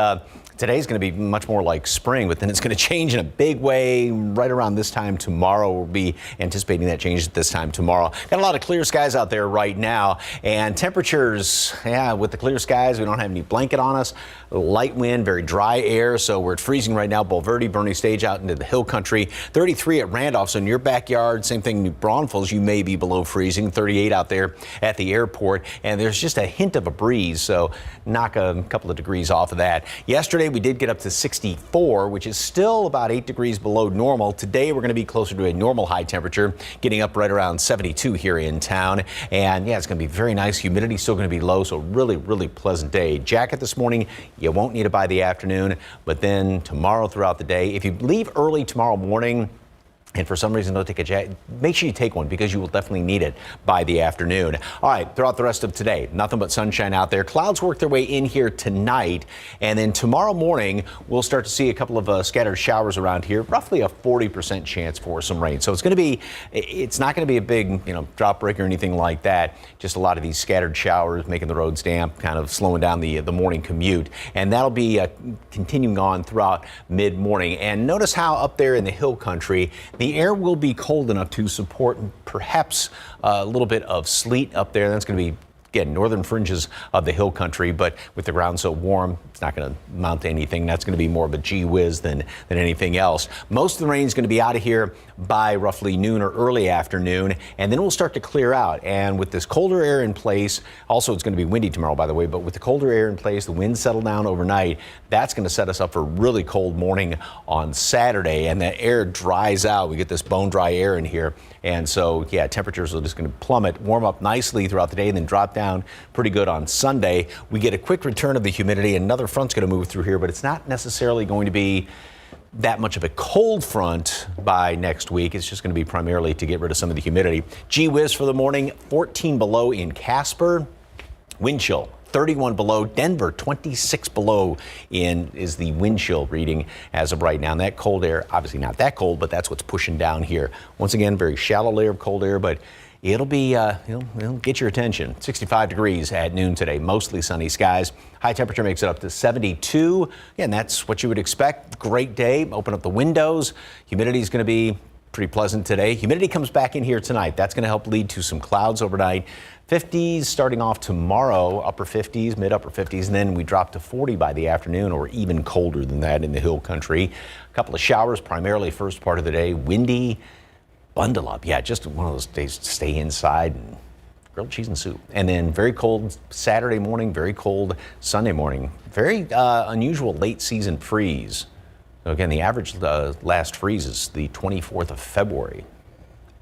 today's going to be much more like spring, but then it's going to change in a big way right around this time tomorrow. We'll be anticipating that change at this time tomorrow. Got a lot of clear skies out there right now, and temperatures, with the clear skies, we don't have any blanket on us. Light wind, very dry air, so we're freezing right now. Bulverde, Bernie Stage out into the hill country. 33 at Randolph, so in your backyard. Same thing, New Braunfels, you may be below freezing. 38 out there at the airport, and there's just a hint of a breeze, so knock a couple of degrees off of that. Yesterday, we did get up to 64, which is still about 8 degrees below normal. Today, we're going to be closer to a normal high temperature, getting up right around 72 here in town. And it's going to be very nice. Humidity still going to be low, so really, really pleasant day. Jacket this morning, you won't need it by the afternoon, but then tomorrow throughout the day, if you leave early tomorrow morning, and for some reason don't take a jacket, make sure you take one because you will definitely need it by the afternoon. All right, throughout the rest of today, nothing but sunshine out there. Clouds work their way in here tonight, and then tomorrow morning, we'll start to see a couple of scattered showers around here, roughly a 40% chance for some rain. So it's not going to be a big, drop break or anything like that. Just a lot of these scattered showers making the roads damp, kind of slowing down the morning commute. And that'll be continuing on throughout mid-morning. And notice how up there in the hill country, the air will be cold enough to support perhaps a little bit of sleet up there. That's going to be, again, northern fringes of the hill country, but with the ground so warm, it's not going to amount to anything. That's going to be more of a gee whiz than anything else. Most of the rain is going to be out of here by roughly noon or early afternoon, and then we'll start to clear out. And with this colder air in place, also it's going to be windy tomorrow, by the way, but with the colder air in place, the winds settle down overnight. That's going to set us up for a really cold morning on Saturday, and the air dries out. We get this bone dry air in here, and so, temperatures are just going to plummet, warm up nicely throughout the day, and then drop down pretty good on Sunday. We get a quick return of the humidity. Another front's going to move through here, but it's not necessarily going to be that much of a cold front by next week. It's just going to be primarily to get rid of some of the humidity. Gee whiz for the morning, 14 below in Casper. Wind chill, 31 below. Denver, 26 below is the wind chill reading as of right now. And that cold air, obviously not that cold, but that's what's pushing down here. Once again, very shallow layer of cold air, but it'll be, it'll get your attention. 65 degrees at noon today, mostly sunny skies. High temperature makes it up to 72. And that's what you would expect. Great day. Open up the windows. Humidity is going to be pretty pleasant today. Humidity comes back in here tonight. That's going to help lead to some clouds overnight. 50s starting off tomorrow, upper 50s, mid upper 50s, and then we drop to 40 by the afternoon, or even colder than that in the hill country. A couple of showers, primarily first part of the day. Windy. Bundle up. Just one of those days to stay inside and grilled cheese and soup. And then very cold Saturday morning, very cold Sunday morning. Very unusual late season freeze. So again, the average last freeze is the 24th of February.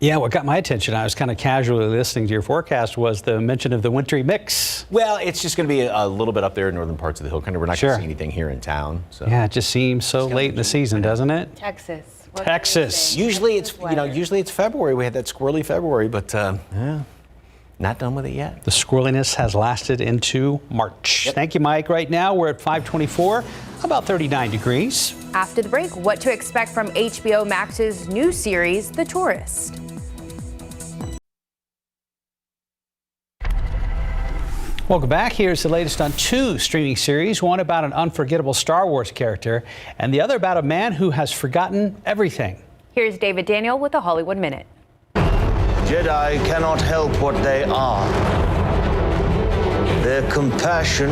Yeah, what got my attention, I was kind of casually listening to your forecast, was the mention of the wintry mix. Well, it's just going to be a little bit up there in northern parts of the hill country. We're not going to see anything here in town. So. Yeah, it just seems so late in the season, doesn't it? Texas. Texas. Usually it's February. We had that squirrely February, but Not done with it yet. The squirreliness has lasted into March. Thank you, Mike. Right now, we're at 524, about 39 degrees. After the break, what to expect from HBO Max's new series, The Tourist. Welcome back. Here's the latest on two streaming series, one about an unforgettable Star Wars character and the other about a man who has forgotten everything. Here's David Daniel with a Hollywood Minute. Jedi cannot help what they are. Their compassion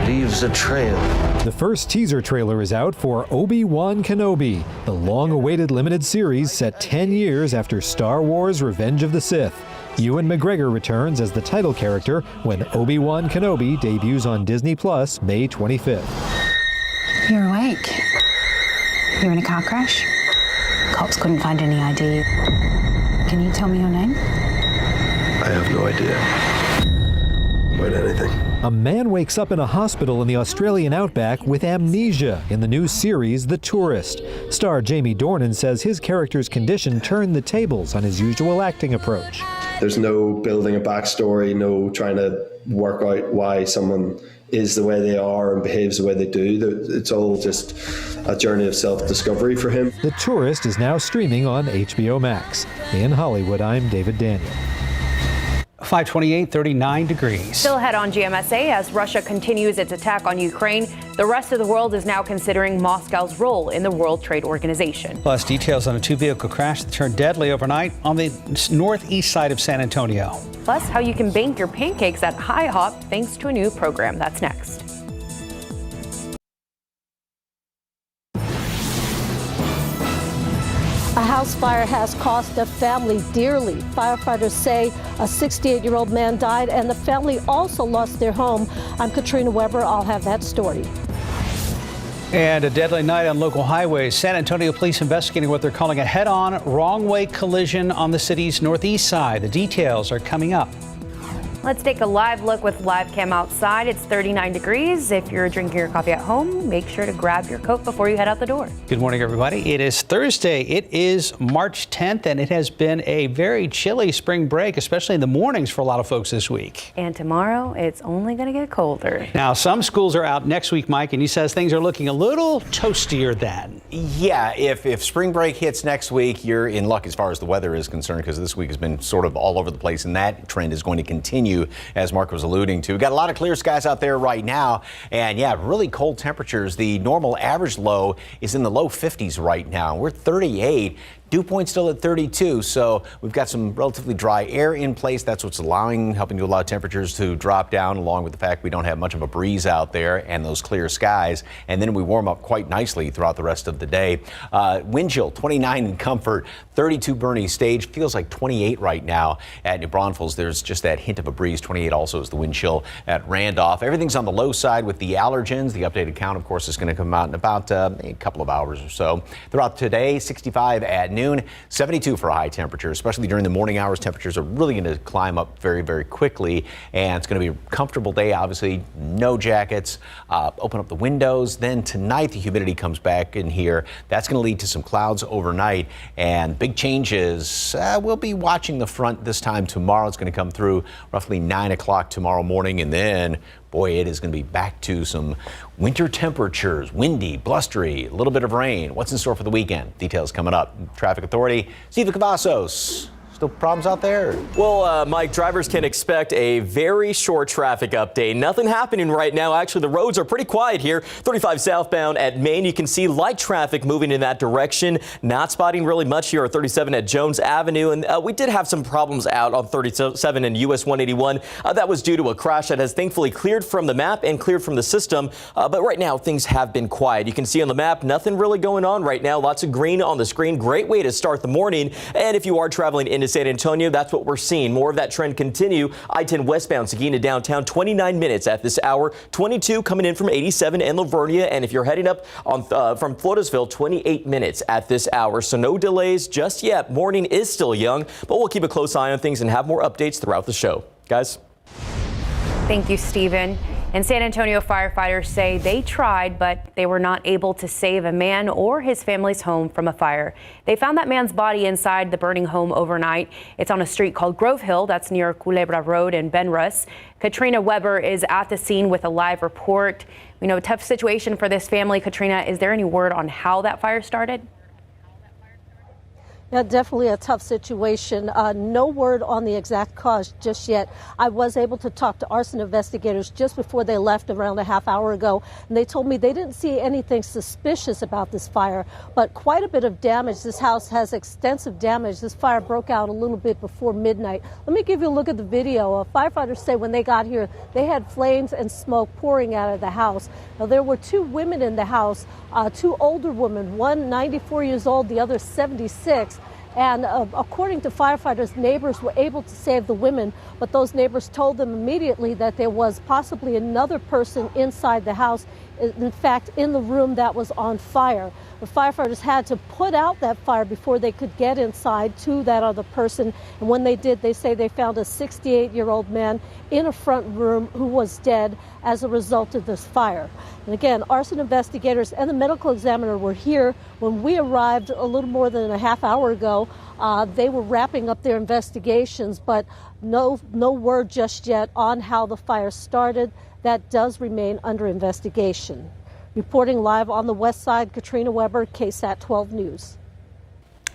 leaves a trail. The first teaser trailer is out for Obi-Wan Kenobi, the long-awaited limited series set 10 years after Star Wars Revenge of the Sith. Ewan McGregor returns as the title character when Obi-Wan Kenobi debuts on Disney Plus May 25th. You're awake. You're in a car crash? Cops couldn't find any ID. Can you tell me your name? I have no idea about anything. A man wakes up in a hospital in the Australian outback with amnesia in the new series The Tourist. Star Jamie Dornan says his character's condition turned the tables on his usual acting approach. There's no building a backstory, no trying to work out why someone is the way they are and behaves the way they do. It's all just a journey of self-discovery for him. The Tourist is now streaming on HBO Max. In Hollywood, I'm David Daniel. 528, 39 degrees. Still ahead on GMSA as Russia continues its attack on Ukraine. The rest of the world is now considering Moscow's role in the World Trade Organization. Plus details on a two-vehicle crash that turned deadly overnight on the northeast side of San Antonio. Plus, how you can bake your pancakes at IHOP thanks to a new program. That's next. A house fire has cost a family dearly. Firefighters say a 68-year-old man died and the family also lost their home. I'm Katrina Weber. I'll have that story. And a deadly night on local highways. San Antonio police investigating what they're calling a head-on, wrong-way collision on the city's northeast side. The details are coming up. Let's take a live look with live cam outside. It's 39 degrees. If you're drinking your coffee at home, make sure to grab your coat before you head out the door. Good morning, everybody. It is Thursday. It is March 10th, and it has been a very chilly spring break, especially in the mornings for a lot of folks this week. And tomorrow, it's only going to get colder. Now, some schools are out next week, Mike, and he says things are looking a little toastier then. Yeah, if spring break hits next week, you're in luck as far as the weather is concerned, because this week has been sort of all over the place, and that trend is going to continue. As Mark was alluding to. We've got a lot of clear skies out there right now, and yeah, really cold temperatures. The normal average low is in the low 50s right now. We're 38. Dew point still at 32, so we've got some relatively dry air in place. That's what's helping to allow temperatures to drop down, along with the fact we don't have much of a breeze out there and those clear skies. And then we warm up quite nicely throughout the rest of the day. Wind chill 29 in Comfort, 32 Bernie Stage, feels like 28 right now at New Braunfels. There's just that hint of a breeze. 28 also is the wind chill at Randolph. Everything's on the low side with the allergens. The updated count, of course, is going to come out in about a couple of hours or so. Throughout today, 65 at noon. 72 for a high temperature, especially during the morning hours. Temperatures are really going to climb up very, very quickly, and it's going to be a comfortable day. Obviously, no jackets. Open up the windows. Then tonight, the humidity comes back in here. That's going to lead to some clouds overnight, and big changes. We'll be watching the front this time tomorrow. It's going to come through roughly 9 o'clock tomorrow morning, and then boy, it is going to be back to some winter temperatures, windy, blustery, a little bit of rain. What's in store for the weekend? Details coming up. Traffic Authority, Steve Cavazos. Still problems out there? Well, Mike, drivers can expect a very short traffic update. Nothing happening right now. Actually, the roads are pretty quiet here. 35 southbound at Maine. You can see light traffic moving in that direction. Not spotting really much here at 37 at Jones Avenue. And we did have some problems out on 37 and US 181. That was due to a crash that has thankfully cleared from the map and cleared from the system. But right now, things have been quiet. You can see on the map, nothing really going on right now. Lots of green on the screen. Great way to start the morning. And if you are traveling into San Antonio, that's what we're seeing. More of that trend continue. I-10 westbound, Seguin downtown, 29 minutes at this hour. 22 coming in from 87 and Lavernia. And if you're heading up on from Floresville, 28 minutes at this hour. So no delays just yet. Morning is still young, but we'll keep a close eye on things and have more updates throughout the show. Guys. Thank you, Stephen. And San Antonio firefighters say they tried, but they were not able to save a man or his family's home from a fire. They found that man's body inside the burning home overnight. It's on a street called Grove Hill. That's near Culebra Road in Benrus. Katrina Weber is at the scene with a live report. We know a tough situation for this family. Katrina, is there any word on how that fire started? Yeah, definitely a tough situation. No word on the exact cause just yet. I was able to talk to arson investigators just before they left around a half hour ago, and they told me they didn't see anything suspicious about this fire, but quite a bit of damage. This house has extensive damage. This fire broke out a little bit before midnight. Let me give you a look at the video. Firefighters say when they got here, they had flames and smoke pouring out of the house. Now, there were two women in the house, two older women, one 94 years old, the other 76. And according to firefighters, neighbors were able to save the women, but those neighbors told them immediately that there was possibly another person inside the house, in fact, in the room that was on fire. The firefighters had to put out that fire before they could get inside to that other person. And when they did, they say they found a 68-year-old man in a front room who was dead as a result of this fire. And again, arson investigators and the medical examiner were here when we arrived a little more than a half hour ago. They were wrapping up their investigations, but no word just yet on how the fire started. That does remain under investigation. Reporting live on the west side, Katrina Weber, KSAT 12 News.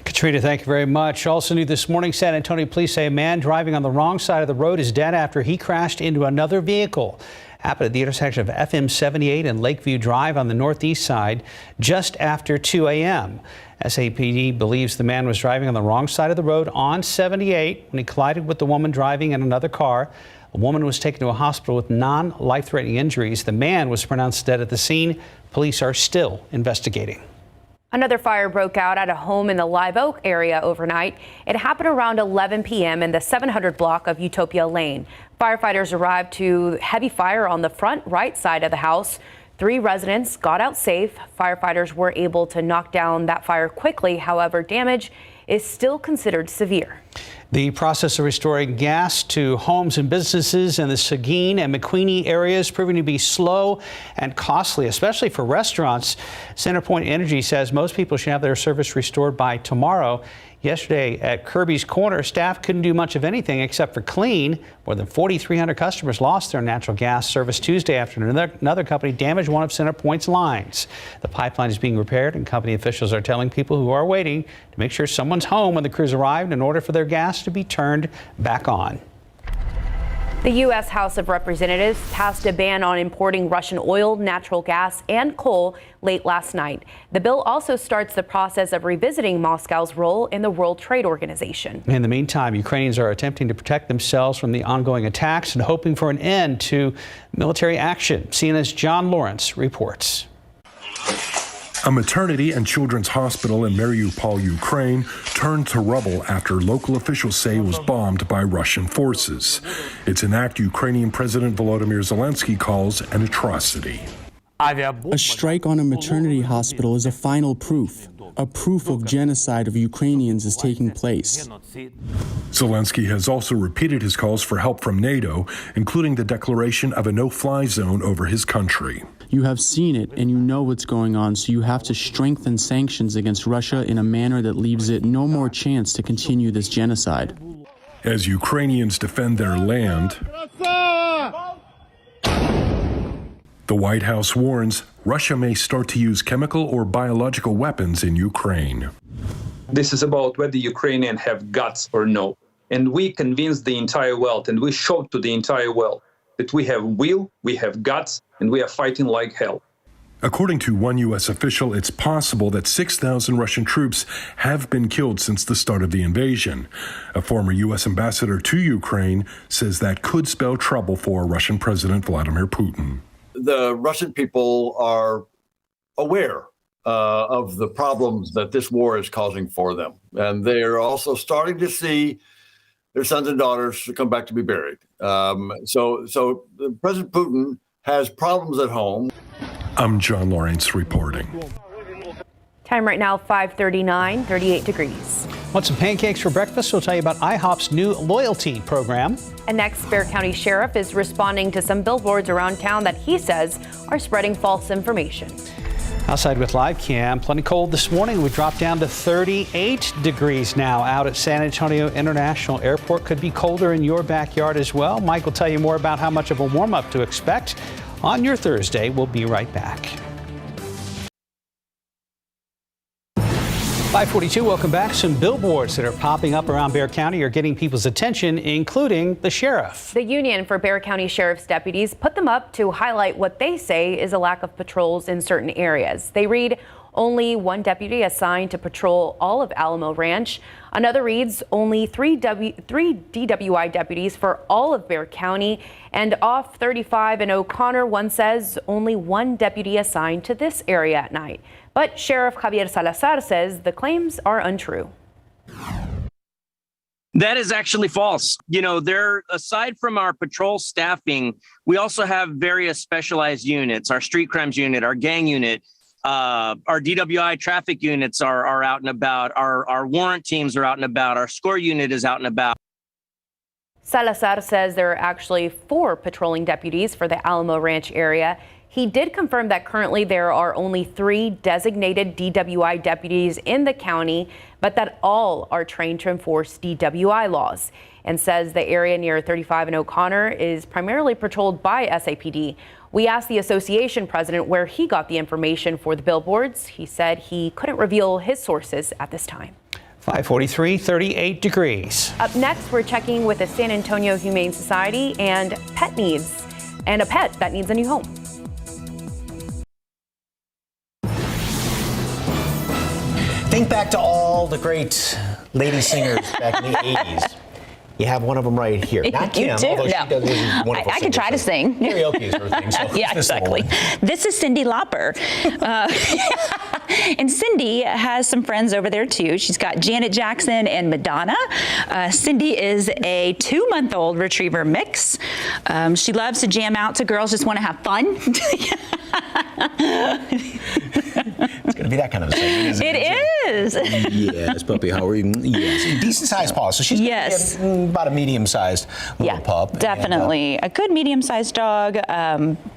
Katrina, thank you very much. Also new this morning, San Antonio police say a man driving on the wrong side of the road is dead after he crashed into another vehicle. Happened at the intersection of FM 78 and Lakeview Drive on the northeast side just after 2 a.m. SAPD believes the man was driving on the wrong side of the road on 78 when he collided with the woman driving in another car. A woman was taken to a hospital with non-life-threatening injuries. The man was pronounced dead at the scene. Police are still investigating. Another fire broke out at a home in the Live Oak area overnight. It happened around 11 p.m. in the 700 block of Utopia Lane. Firefighters arrived to heavy fire on the front right side of the house. 3 residents got out safe. Firefighters were able to knock down that fire quickly. However, damage is still considered severe. The process of restoring gas to homes and businesses in the Seguin and McQueenie areas proving to be slow and costly, especially for restaurants. Centerpoint Energy says most people should have their service restored by tomorrow. Yesterday at Kirby's Corner, staff couldn't do much of anything except for clean. More than 4,300 customers lost their natural gas service Tuesday after another company damaged one of Centerpoint's lines. The pipeline is being repaired, and company officials are telling people who are waiting to make sure someone's home when the crews arrived in order for their gas to be turned back on. The U.S. House of Representatives passed a ban on importing Russian oil, natural gas, and coal late last night. The bill also starts the process of revisiting Moscow's role in the World Trade Organization. In the meantime, Ukrainians are attempting to protect themselves from the ongoing attacks and hoping for an end to military action. CNN's John Lawrence reports. A maternity and children's hospital in Mariupol, Ukraine, turned to rubble after local officials say it was bombed by Russian forces. It's an act Ukrainian President Volodymyr Zelensky calls an atrocity. A strike on a maternity hospital is a final proof. A proof of genocide of Ukrainians is taking place. Zelensky has also repeated his calls for help from NATO, including the declaration of a no-fly zone over his country. You have seen it and you know what's going on, so you have to strengthen sanctions against Russia in a manner that leaves it no more chance to continue this genocide. As Ukrainians defend their land, the White House warns Russia may start to use chemical or biological weapons in Ukraine. This is about whether Ukrainians have guts or no. And we convinced the entire world, and we showed to the entire world that we have will, we have guts, and we are fighting like hell. According to one U.S. official, it's possible that 6,000 Russian troops have been killed since the start of the invasion. A former U.S. ambassador to Ukraine says that could spell trouble for Russian President Vladimir Putin. The Russian people are aware of the problems that this war is causing for them. And they're also starting to see their sons and daughters come back to be buried. So President Putin has problems at home. I'm John Lawrence reporting. Time right now, 5:39, 38 degrees. Want some pancakes for breakfast? We'll tell you about IHOP's new loyalty program. And next, Bexar County Sheriff is responding to some billboards around town that he says are spreading false information. Outside with live cam, plenty cold this morning. We dropped down to 38 degrees now out at San Antonio International Airport. Could be colder in your backyard as well. Mike will tell you more about how much of a warm up to expect on your Thursday. We'll be right back. 542, welcome back. Some billboards that are popping up around Bexar County are getting people's attention, including the sheriff. The Union for Bexar County Sheriff's Deputies put them up to highlight what they say is a lack of patrols in certain areas. They read, only one deputy assigned to patrol all of Alamo Ranch. Another reads, only three DWI deputies for all of Bexar County. And off 35 in O'Connor, one says only one deputy assigned to this area at night. But Sheriff Javier Salazar says the claims are untrue. That is actually false. You know, aside from our patrol staffing, we also have various specialized units. Our street crimes unit, our gang unit, our DWI traffic units are out and about. Our warrant teams are out and about. Our score unit is out and about. Salazar says there are actually 4 patrolling deputies for the Alamo Ranch area. He did confirm that currently there are only 3 designated DWI deputies in the county, but that all are trained to enforce DWI laws, and says the area near 35 and O'Connor is primarily patrolled by SAPD. We asked the association president where he got the information for the billboards. He said he couldn't reveal his sources at this time. 543, 38 degrees. Up next, we're checking with the San Antonio Humane Society and pet needs, and a pet that needs a new home. Think back to all the great lady singers back in the 80s. You have one of them right here. Not Kim, although she does wonderful I could try to sing. Karaoke is her thing. So yeah, exactly. This is Cyndi Lauper. And Cyndi has some friends over there too. She's got Janet Jackson and Madonna. Cyndi is a 2-month-old retriever mix. She loves to jam out to girls just want to have fun. It's going to be that kind of a segment, isn't it? It is. Yes, puppy. How are you? Yes. Decent-sized paw. So she's about a medium-sized little pup. Definitely. A good medium-sized dog,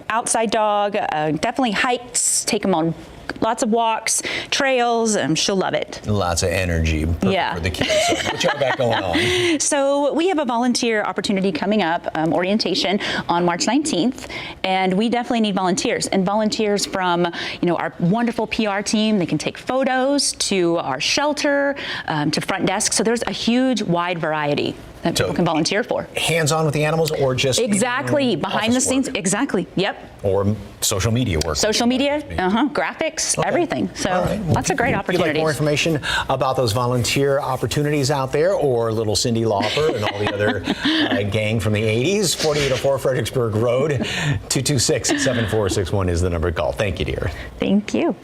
outside dog, definitely hikes, take them on lots of walks, trails, and she'll love it. Lots of energy for the kids. So what y'all got going on? So we have a volunteer opportunity coming up, orientation on March 19th, and we definitely need volunteers. And volunteers from, our wonderful PR team. They can take photos, to our shelter, to front desk. So there's a huge, wide variety that people can volunteer for. Hands-on with the animals, or just behind the scenes. Exactly. Yep. Or social media work. Social media, graphics, everything. So lots of great opportunities. If you'd like more information about those volunteer opportunities out there, or little Cyndi Lauper and all the other gang from the 80s, 4804 Fredericksburg Road, 226-7461 is the number to call. Thank you, dear. Thank you.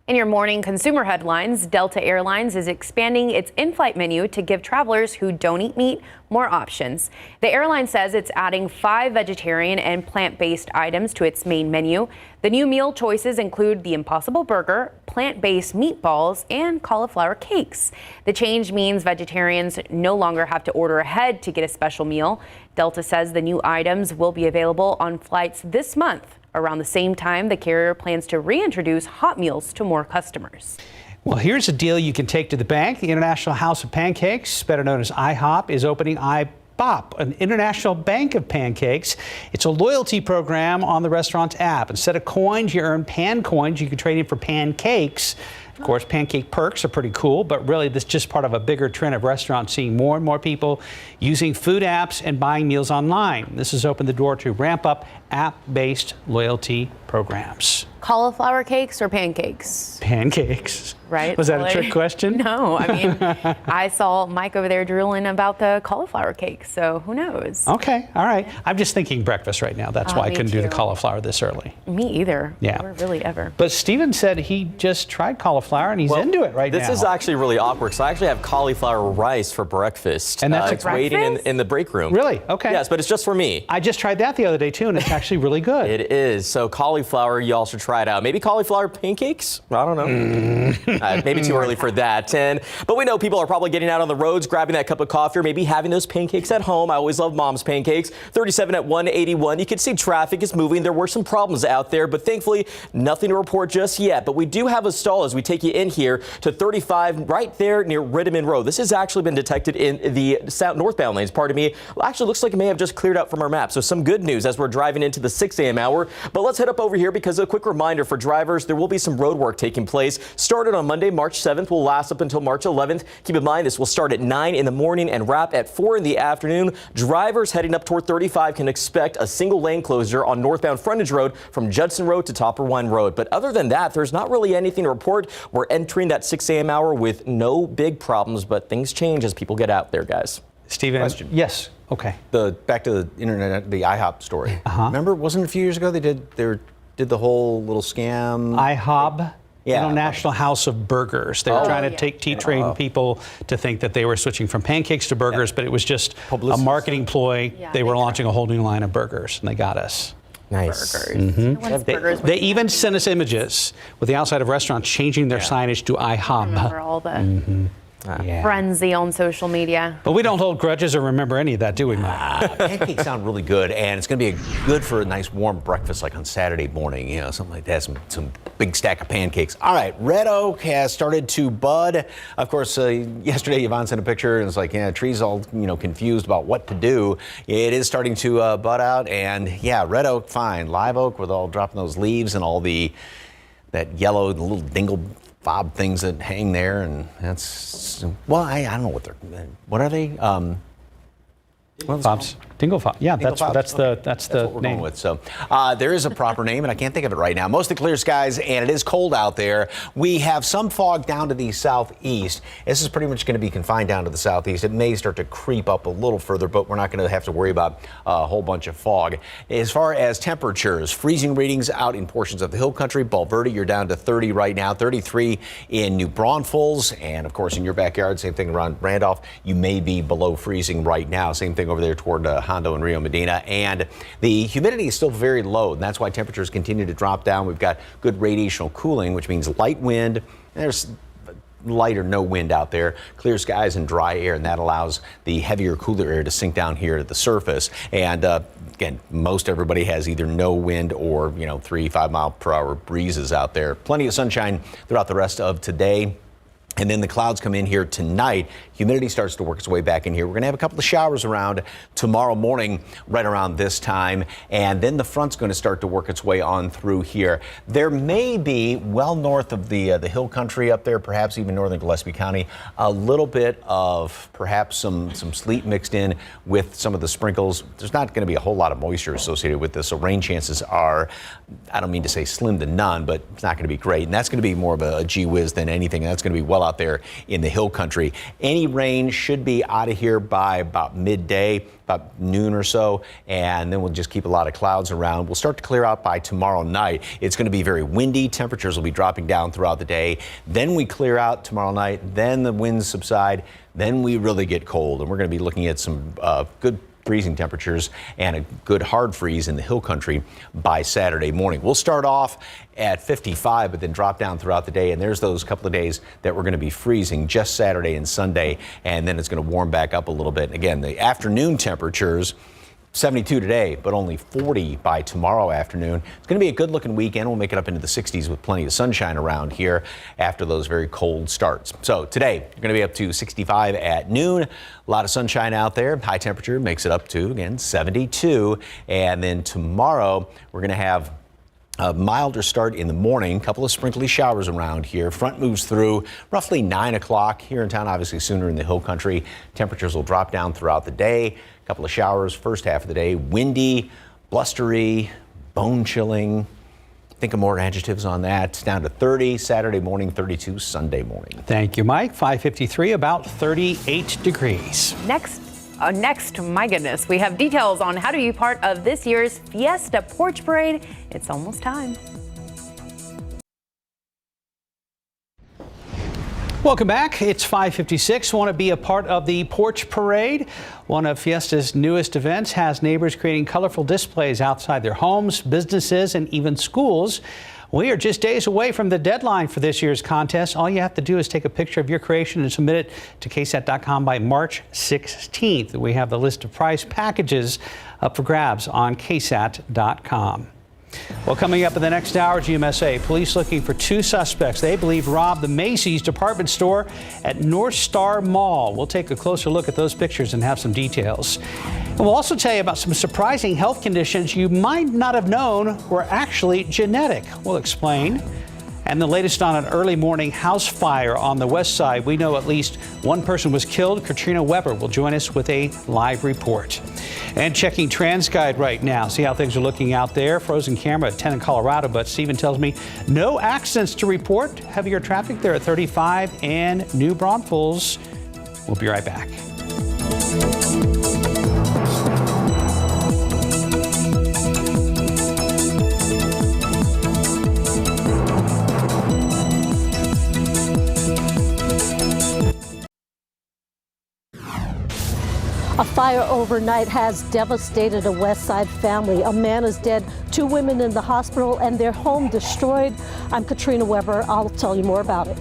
In your morning consumer headlines, Delta Airlines is expanding its in-flight menu to give travelers who don't eat meat more options. The airline says it's adding 5 vegetarian and plant-based items to its main menu. The new meal choices include the Impossible Burger, plant-based meatballs, and cauliflower cakes. The change means vegetarians no longer have to order ahead to get a special meal. Delta says the new items will be available on flights this month. Around the same time, the carrier plans to reintroduce hot meals to more customers. Well, here's a deal you can take to the bank. The International House of Pancakes, better known as IHOP, is opening IBOP, an international bank of pancakes. It's a loyalty program on the restaurant's app. Instead of coins, you earn pan coins. You can trade in for pancakes. Of course, pancake perks are pretty cool, but really this is just part of a bigger trend of restaurants seeing more and more people using food apps and buying meals online. This has opened the door to ramp up app-based loyalty programs. Cauliflower cakes or pancakes? Pancakes. Right? Was that a trick question? No, I mean, I saw Mike over there drooling about the cauliflower cake, so who knows? Okay, all right. I'm just thinking breakfast right now. That's why I couldn't do the cauliflower this early. Me either. Yeah. Or really ever. But Steven said he just tried cauliflower and he's into it right now. This is actually really awkward, so I actually have cauliflower rice for breakfast. And that's it's waiting in the break room. Really? Okay. Yes, but it's just for me. I just tried that the other day too, and it's actually really good. It is. So cauliflower cauliflower, y'all should try it out. Maybe cauliflower pancakes? I don't know. Maybe too early for that. But we know people are probably getting out on the roads, grabbing that cup of coffee, or maybe having those pancakes at home. I always love Mom's pancakes. 37 at 181. You can see traffic is moving. There were some problems out there, but thankfully nothing to report just yet. But we do have a stall as we take you in here to 35 right there near Rittiman Road. This has actually been detected in the northbound lanes. Pardon me. Well, actually looks like it may have just cleared out from our map. So some good news as we're driving into the 6 a.m. hour. But let's head up over here because a quick reminder for drivers, there will be some road work taking place. Started on Monday, March 7th, will last up until March 11th. Keep in mind, this will start at 9 in the morning and wrap at 4 in the afternoon. Drivers heading up toward 35 can expect a single lane closure on northbound frontage road from Judson Road to Topper Wine Road. But other than that, there's not really anything to report. We're entering that 6 a.m. hour with no big problems, but things change as people get out there, guys. Steven, question. Yes. Okay. Back to the internet, the IHOP story. Remember, wasn't it a few years ago they did the whole little scam? IHOB? Yeah. National House of Burgers. They were trying to take T-train people to think that they were switching from pancakes to burgers, but it was just a marketing ploy. They were launching a whole new line of burgers, and they got us. Nice. Burgers. They even sent us images with the outside of restaurants changing their signage to IHOB. Remember all the frenzy on social media. But we don't hold grudges or remember any of that, do we, Mike? Pancakes sound really good, and it's going to be good for a nice warm breakfast like on Saturday morning, something like that, some big stack of pancakes. All right, red oak has started to bud. Of course, yesterday Yvonne sent a picture, and it's like, trees all, confused about what to do. It is starting to bud out, and red oak, fine. Live oak with all dropping those leaves and all that yellow, the little dingle fob things that hang there, and that's, I don't know what are they? Fobs. Dingle fob. Yeah, that's the what we're name. going with. So there is a proper name, and I can't think of it right now. Mostly clear skies, and it is cold out there. We have some fog down to the southeast. This is pretty much going to be confined down to the southeast. It may start to creep up a little further, but we're not going to have to worry about a whole bunch of fog. As far as temperatures, freezing readings out in portions of the hill country. Bulverde, you're down to 30 right now, 33 in New Braunfels, and of course in your backyard, same thing around Randolph. You may be below freezing right now. Same thing over there toward Hondo and Rio Medina, and the humidity is still very low, and that's why temperatures continue to drop down. We've got good radiational cooling, which means light wind. There's light or no wind out there, clear skies and dry air, and that allows the heavier, cooler air to sink down here at the surface. And again, most everybody has either no wind or 3-5 mile per hour breezes out there. Plenty of sunshine throughout the rest of today. And then the clouds come in here tonight. Humidity starts to work its way back in here. We're going to have a couple of showers around tomorrow morning right around this time. And then the front's going to start to work its way on through here. There may be, well north of the hill country up there, perhaps even northern Gillespie County, a little bit of perhaps some sleet mixed in with some of the sprinkles. There's not going to be a whole lot of moisture associated with this. So rain chances are, I don't mean to say slim to none, but it's not going to be great. And that's going to be more of a gee whiz than anything. And that's going to be well out there in the hill country. Any rain should be out of here by about midday, about noon or so, and then we'll just keep a lot of clouds around. We'll start to clear out by tomorrow night. It's going to be very windy. Temperatures will be dropping down throughout the day. Then we clear out tomorrow night. Then the winds subside. Then we really get cold, and we're going to be looking at some good freezing temperatures and a good hard freeze in the hill country by Saturday morning. We'll start off at 55, but then drop down throughout the day. And there's those couple of days that we're going to be freezing, just Saturday and Sunday. And then it's going to warm back up a little bit. And again, the afternoon temperatures, 72 today, but only 40 by tomorrow afternoon. It's going to be a good looking weekend. We'll make it up into the 60s with plenty of sunshine around here after those very cold starts. So today, you're going to be up to 65 at noon. A lot of sunshine out there. High temperature makes it up to, again, 72. And then tomorrow, we're going to have a milder start in the morning, a couple of sprinkly showers around here. Front moves through roughly 9 o'clock here in town, obviously sooner in the hill country. Temperatures will drop down throughout the day. A couple of showers first half of the day. Windy, blustery, bone chilling. Think of more adjectives on that. It's down to 30 Saturday morning, 32 Sunday morning. Thank you, Mike. 5:53, about 38 degrees. Next, my goodness, we have details on how to be part of this year's Fiesta Porch Parade. It's almost time. Welcome back. It's 5:56. Want to be a part of the Porch Parade? One of Fiesta's newest events has neighbors creating colorful displays outside their homes, businesses, and even schools. We are just days away from the deadline for this year's contest. All you have to do is take a picture of your creation and submit it to KSAT.com by March 16th. We have the list of prize packages up for grabs on KSAT.com. Well, coming up in the next hour, GMSA, police looking for 2 suspects they believe robbed the Macy's department store at North Star Mall. We'll take a closer look at those pictures and have some details. And we'll also tell you about some surprising health conditions you might not have known were actually genetic. We'll explain. And the latest on an early morning house fire on the west side. We know at least one person was killed. Katrina Weber will join us with a live report. And checking TransGuide right now. See how things are looking out there. Frozen camera at 10 in Colorado, but Stephen tells me no accidents to report. Heavier traffic there at 35 and New Braunfels. We'll be right back. A fire overnight has devastated a West Side family. A man is dead, 2 women in the hospital, and their home destroyed. I'm Katrina Weber. I'll tell you more about it.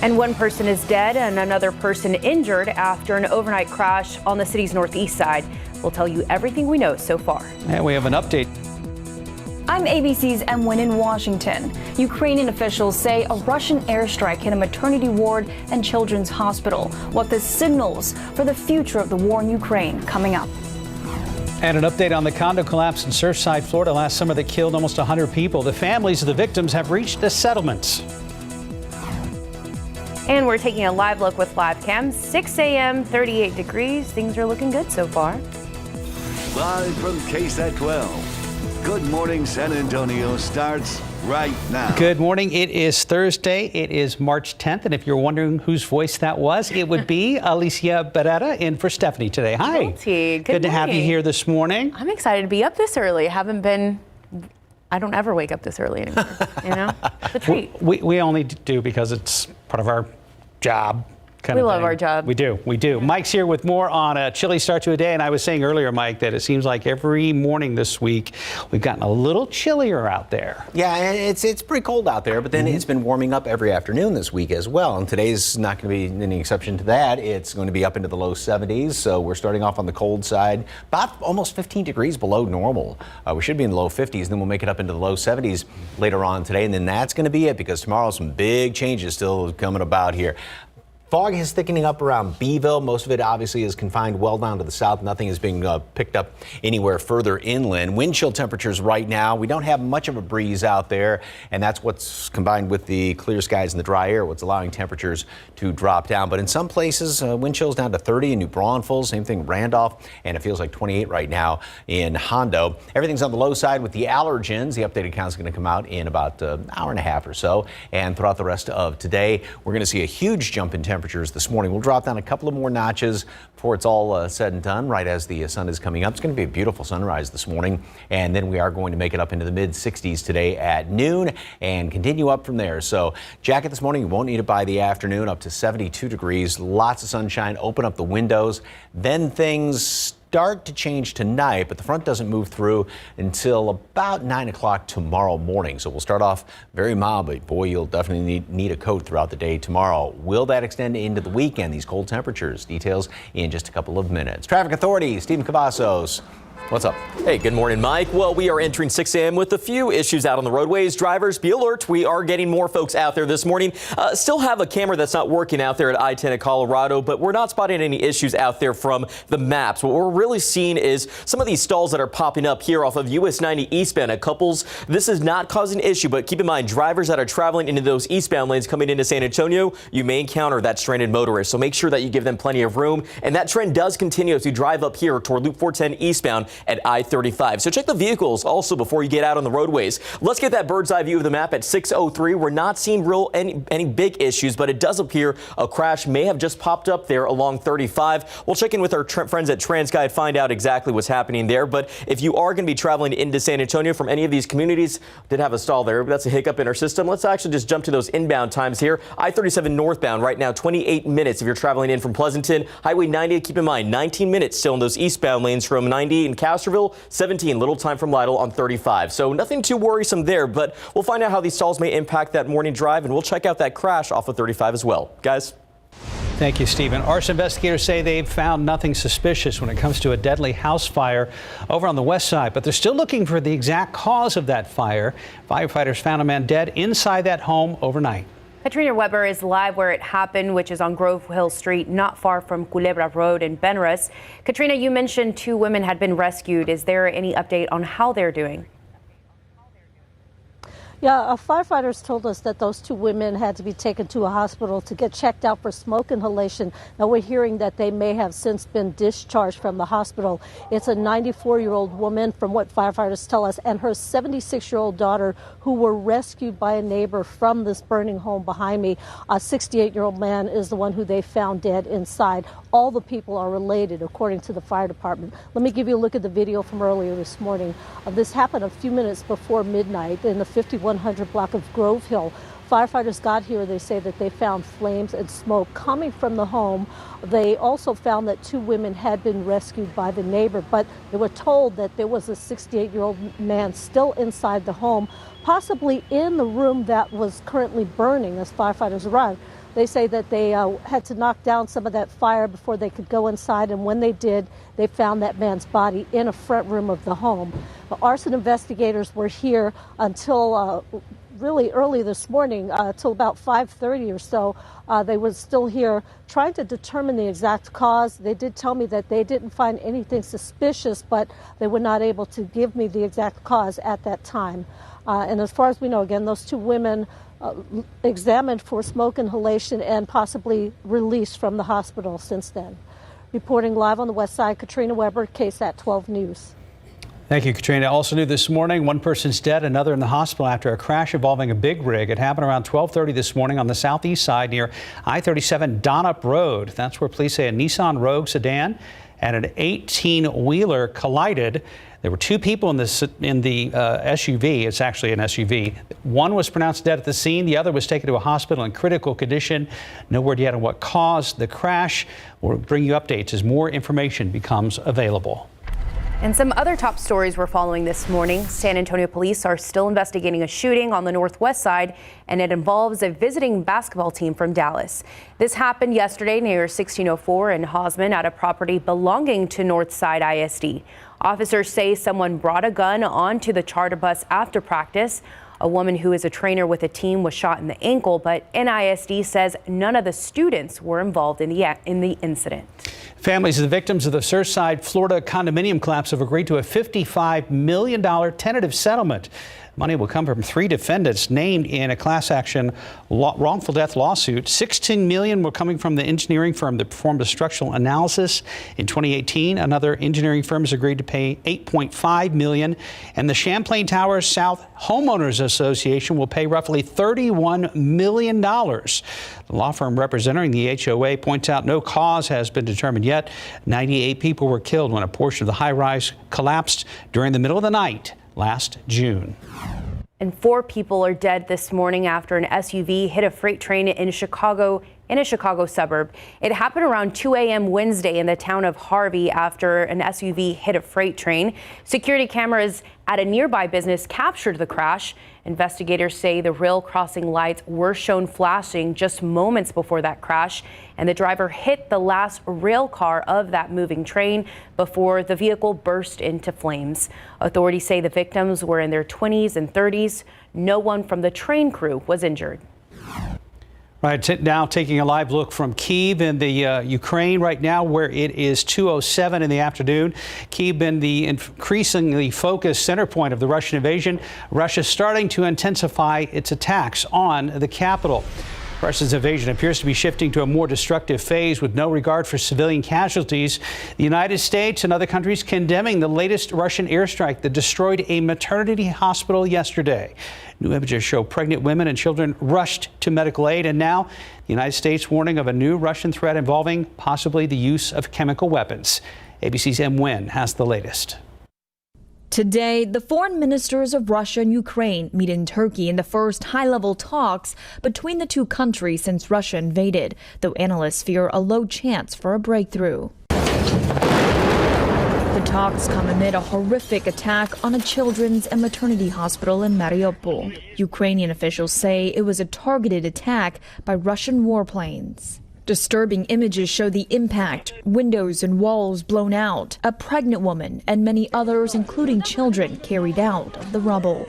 And 1 person is dead and another person injured after an overnight crash on the city's northeast side. We'll tell you everything we know so far. And we have an update. I'm ABC's Emwin in Washington. Ukrainian officials say a Russian airstrike hit a maternity ward and children's hospital. What this signals for the future of the war in Ukraine coming up. And an update on the condo collapse in Surfside, Florida last summer that killed almost 100 people. The families of the victims have reached a settlement. And we're taking a live look with live cams. 6 a.m., 38 degrees. Things are looking good so far. Live from KSAT 12. Good morning, San Antonio starts right now. Good morning. It is Thursday. It is March 10th. And if you're wondering whose voice that was, it would be Alicia Beretta in for Stephanie today. Hi. Guilty. Good to have you here this morning. I'm excited to be up this early. I don't ever wake up this early anymore. You know, it's a treat. We only do because it's part of our job. We love our job. We do. Yeah. Mike's here with more on a chilly start to a day. And I was saying earlier, Mike, that it seems like every morning this week we've gotten a little chillier out there. Yeah, it's pretty cold out there, but then it's been warming up every afternoon this week as well. And today's not going to be any exception to that. It's going to be up into the low 70s. So we're starting off on the cold side, about almost 15 degrees below normal. We should be in the low 50s, then we'll make it up into the low 70s later on today. And then that's going to be it because tomorrow some big changes still coming about here. Fog is thickening up around Beeville. Most of it obviously is confined well down to the south. Nothing is being picked up anywhere further inland. Wind chill temperatures right now. We don't have much of a breeze out there, and that's what's combined with the clear skies and the dry air, what's allowing temperatures to drop down. But in some places, wind chills down to 30 in New Braunfels. Same thing, Randolph, and it feels like 28 right now in Hondo. Everything's on the low side with the allergens. The updated count is going to come out in about an hour and a half or so. And throughout the rest of today, we're going to see a huge jump in temperatures this morning. We'll drop down a couple of more notches before it's all said and done, right as the sun is coming up. It's going to be a beautiful sunrise this morning, and then we are going to make it up into the mid-60s today at noon and continue up from there. So jacket this morning, you won't need it by the afternoon, up to 72 degrees, lots of sunshine. Open up the windows, then things start to change tonight, but the front doesn't move through until about 9 o'clock tomorrow morning. So we'll start off very mild, but boy, you'll definitely need a coat throughout the day tomorrow. Will that extend into the weekend, these cold temperatures? Details in just a couple of minutes. Traffic Authority, Stephen Cavazos. What's up? Hey, good morning, Mike. Well, we are entering 6 a.m. with a few issues out on the roadways. Drivers, be alert. We are getting more folks out there this morning. Still have a camera that's not working out there at I-10 in Colorado, but we're not spotting any issues out there from the maps. What we're really seeing is some of these stalls that are popping up here off of US 90 eastbound at Couples. This is not causing an issue, but keep in mind, drivers that are traveling into those eastbound lanes coming into San Antonio, you may encounter that stranded motorist. So make sure that you give them plenty of room. And that trend does continue as you drive up here toward Loop 410 eastbound. at I-35. So check the vehicles also before you get out on the roadways. Let's get that bird's eye view of the map at 6:03. We're not seeing any big issues, but it does appear a crash may have just popped up there along 35. We'll check in with our friends at TransGuide, find out exactly what's happening there. But if you are going to be traveling into San Antonio from any of these communities, did have a stall there, but that's a hiccup in our system. Let's actually just jump to those inbound times here. I-37 northbound right now, 28 minutes if you're traveling in from Pleasanton. Highway 90, keep in mind, 19 minutes still in those eastbound lanes from 90 in Castroville, 17 little time from Lytle on 35. So nothing too worrisome there, but we'll find out how these stalls may impact that morning drive, and we'll check out that crash off of 35 as well. Guys? Thank you, Stephen. Arson investigators say they've found nothing suspicious when it comes to a deadly house fire over on the west side, but they're still looking for the exact cause of that fire. Firefighters found a man dead inside that home overnight. Katrina Weber is live where it happened, which is on Grove Hill Street, not far from Culebra Road in Benras. Katrina, you mentioned 2 women had been rescued. Is there any update on how they're doing? Yeah, firefighters told us that those 2 women had to be taken to a hospital to get checked out for smoke inhalation. Now we're hearing that they may have since been discharged from the hospital. It's a 94-year-old woman, from what firefighters tell us, and her 76-year-old daughter, who were rescued by a neighbor from this burning home behind me. A 68-year-old man is the one who they found dead inside. All the people are related, according to the fire department. Let me give you a look at the video from earlier this morning. This happened a few minutes before midnight in the 5100 block of Grove Hill. Firefighters got here. They say that they found flames and smoke coming from the home. They also found that 2 women had been rescued by the neighbor, but they were told that there was a 68-year-old man still inside the home, possibly in the room that was currently burning as firefighters arrived. They say that they had to knock down some of that fire before they could go inside, and when they did, they found that man's body in a front room of the home. The arson investigators were here until really early this morning, till about 5:30 or so. They were still here trying to determine the exact cause. They did tell me that they didn't find anything suspicious, but they were not able to give me the exact cause at that time. And as far as we know, again, those 2 women examined for smoke inhalation and possibly released from the hospital since then. Reporting live on the west side, Katrina Weber, KSAT 12 News. Thank you, Katrina. Also new this morning, 1 person's dead, another in the hospital after a crash involving a big rig. It happened around 12:30 this morning on the southeast side near I-37 Donnup Road. That's where police say a Nissan Rogue sedan and an 18-wheeler collided. There were 2 people in the SUV. It's actually an SUV. One was pronounced dead at the scene. The other was taken to a hospital in critical condition. No word yet on what caused the crash. We'll bring you updates as more information becomes available. And some other top stories we're following this morning. San Antonio police are still investigating a shooting on the northwest side, and it involves a visiting basketball team from Dallas. This happened yesterday near 1604 in Hosman at a property belonging to Northside ISD. Officers say someone brought a gun onto the charter bus after practice. A woman who is a trainer with the team was shot in the ankle, but NISD says none of the students were involved in the incident. Families of the victims of the Surfside, Florida condominium collapse have agreed to a $55 million tentative settlement. Money will come from 3 defendants named in a class action wrongful death lawsuit. $16 million were coming from the engineering firm that performed a structural analysis. In 2018, another engineering firm has agreed to pay $8.5 million, and the Champlain Towers South Homeowners Association will pay roughly $31 million. The law firm representing the HOA points out no cause has been determined yet. 98 people were killed when a portion of the high-rise collapsed during the middle of the night last June. And 4 people are dead this morning after an SUV hit a freight train in a Chicago suburb. It happened around 2 a.m. Wednesday in the town of Harvey after an SUV hit a freight train. Security cameras at a nearby business captured the crash. Investigators say the rail crossing lights were shown flashing just moments before that crash, and the driver hit the last rail car of that moving train before the vehicle burst into flames. Authorities say the victims were in their 20s and 30s. No one from the train crew was injured. Right, now taking a live look from Kyiv in the Ukraine right now, where it is 2:07 in the afternoon. Kyiv been the increasingly focused center point of the Russian invasion. Russia starting to intensify its attacks on the capital. Russia's invasion appears to be shifting to a more destructive phase with no regard for civilian casualties. The United States and other countries condemning the latest Russian airstrike that destroyed a maternity hospital yesterday. New images show pregnant women and children rushed to medical aid, and now the United States warning of a new Russian threat involving possibly the use of chemical weapons. ABC's M. Nguyen has the latest. Today, the foreign ministers of Russia and Ukraine meet in Turkey in the first high-level talks between the two countries since Russia invaded, though analysts fear a low chance for a breakthrough. The talks come amid a horrific attack on a children's and maternity hospital in Mariupol. Ukrainian officials say it was a targeted attack by Russian warplanes. Disturbing images show the impact, windows and walls blown out, a pregnant woman and many others, including children, carried out of the rubble.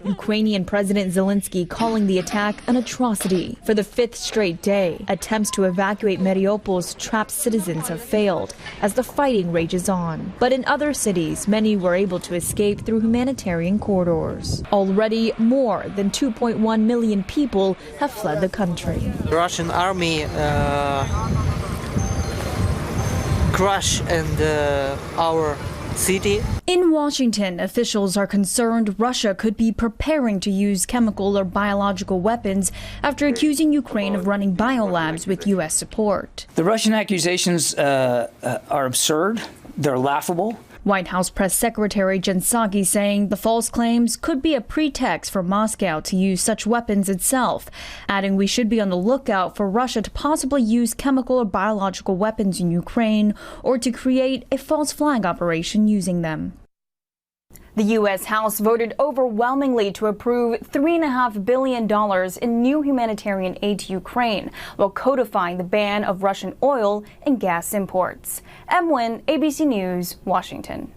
Ukrainian President Zelensky calling the attack an atrocity. For the fifth straight day, attempts to evacuate Mariupol's trapped citizens have failed as the fighting rages on. But in other cities, many were able to escape through humanitarian corridors. Already, more than 2.1 million people have fled the country. The Russian army crushed our city. In Washington, officials are concerned Russia could be preparing to use chemical or biological weapons after accusing Ukraine of running biolabs with U.S. support. The Russian accusations are absurd. They're laughable. White House Press Secretary Jen Psaki saying the false claims could be a pretext for Moscow to use such weapons itself, adding we should be on the lookout for Russia to possibly use chemical or biological weapons in Ukraine or to create a false flag operation using them. The U.S. House voted overwhelmingly to approve $3.5 billion in new humanitarian aid to Ukraine, while codifying the ban of Russian oil and gas imports. M. Nguyen, ABC News, Washington.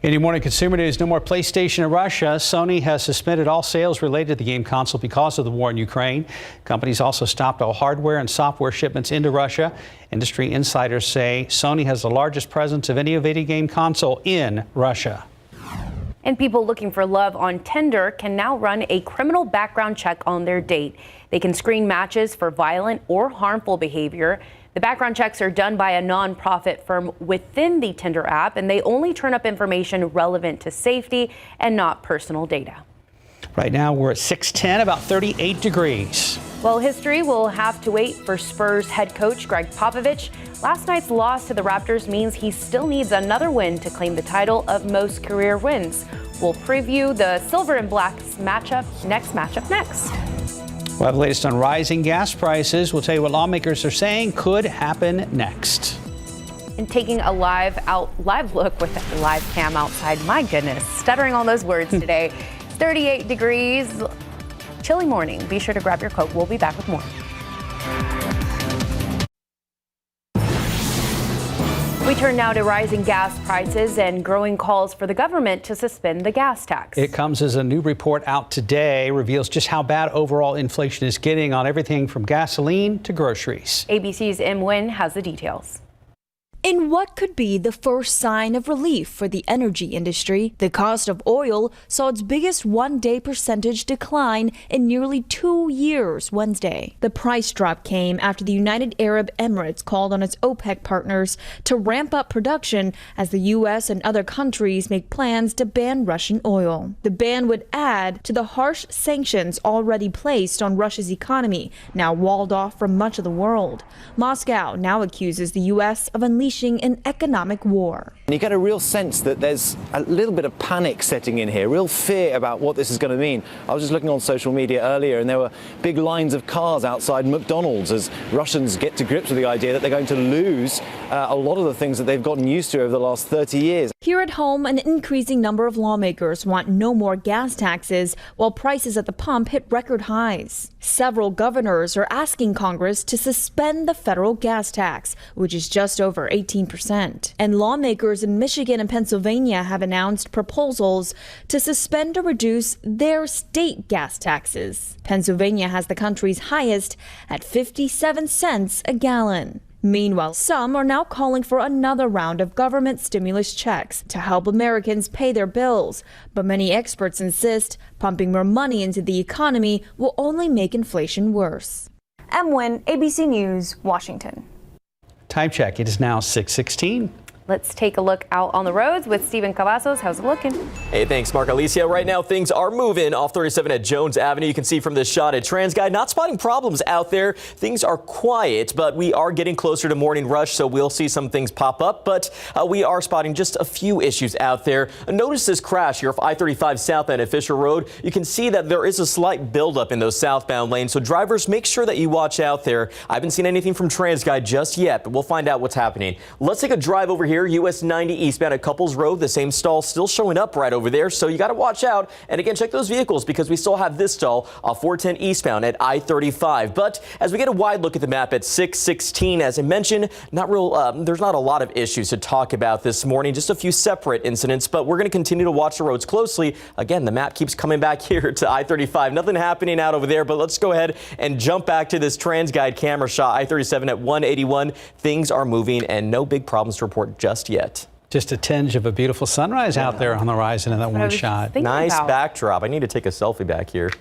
In your morning consumer news, no more PlayStation in Russia. Sony has suspended all sales related to the game console because of the war in Ukraine. Companies also stopped all hardware and software shipments into Russia. Industry insiders say Sony has the largest presence of any video game console in Russia. And people looking for love on Tinder can now run a criminal background check on their date. They can screen matches for violent or harmful behavior. The background checks are done by a nonprofit firm within the Tinder app, and they only turn up information relevant to safety and not personal data. Right now, we're at 610, about 38 degrees. Well, history will have to wait for Spurs head coach Greg Popovich. Last night's loss to the Raptors means he still needs another win to claim the title of most career wins. We'll preview the Silver and Blacks matchup next. We'll have the latest on rising gas prices. We'll tell you what lawmakers are saying could happen next. And taking a live look with a live cam outside. My goodness, stuttering on those words today. 38 degrees, chilly morning. Be sure to grab your coat. We'll be back with more. We turn now to rising gas prices and growing calls for the government to suspend the gas tax. It comes as a new report out today reveals just how bad overall inflation is getting on everything from gasoline to groceries. ABC's M. Nguyen has the details. In what could be the first sign of relief for the energy industry, the cost of oil saw its biggest one-day percentage decline in nearly 2 years Wednesday. The price drop came after the United Arab Emirates called on its OPEC partners to ramp up production as the U.S. and other countries make plans to ban Russian oil. The ban would add to the harsh sanctions already placed on Russia's economy, now walled off from much of the world. Moscow now accuses the U.S. of unleashing an economic war. And you get a real sense that there's a little bit of panic setting in here, real fear about what this is going to mean. I was just looking on social media earlier and there were big lines of cars outside McDonald's as Russians get to grips with the idea that they're going to lose a lot of the things that they've gotten used to over the last 30 years. Here at home, an increasing number of lawmakers want no more gas taxes while prices at the pump hit record highs. Several governors are asking Congress to suspend the federal gas tax, which is just over 18%. And lawmakers in Michigan and Pennsylvania have announced proposals to suspend or reduce their state gas taxes. Pennsylvania has the country's highest at 57 cents a gallon. Meanwhile, some are now calling for another round of government stimulus checks to help Americans pay their bills. But many experts insist pumping more money into the economy will only make inflation worse. M. Nguyen, ABC News, Washington. Time check. It is now 6:16. Let's take a look out on the roads with Steven Cavazos. How's it looking? Hey, thanks, Mark. Alicia, right now things are moving off 37 at Jones Avenue. You can see from this shot at TransGuide, not spotting problems out there. Things are quiet, but we are getting closer to morning rush, so we'll see some things pop up. But we are spotting just a few issues out there. Notice this crash here off I-35 southbound at Fisher Road. You can see that there is a slight buildup in those southbound lanes, so drivers, make sure that you watch out there. I haven't seen anything from TransGuide just yet, but we'll find out what's happening. Let's take a drive over here. US 90 eastbound at Couples Road, the same stall still showing up right over there, so you got to watch out. And again, check those vehicles because we still have this stall off 410 eastbound at I-35. But as we get a wide look at the map at 6:16, as I mentioned, there's not a lot of issues to talk about this morning, just a few separate incidents, but we're going to continue to watch the roads closely. Again, the map keeps coming back here to I-35. Nothing happening out over there, but let's go ahead and jump back to this TransGuide camera shot, I-37 at 181. Things are moving and no big problems to report just yet. Just a tinge of a beautiful sunrise out there on the horizon in that one shot. Nice backdrop. I need to take a selfie back here.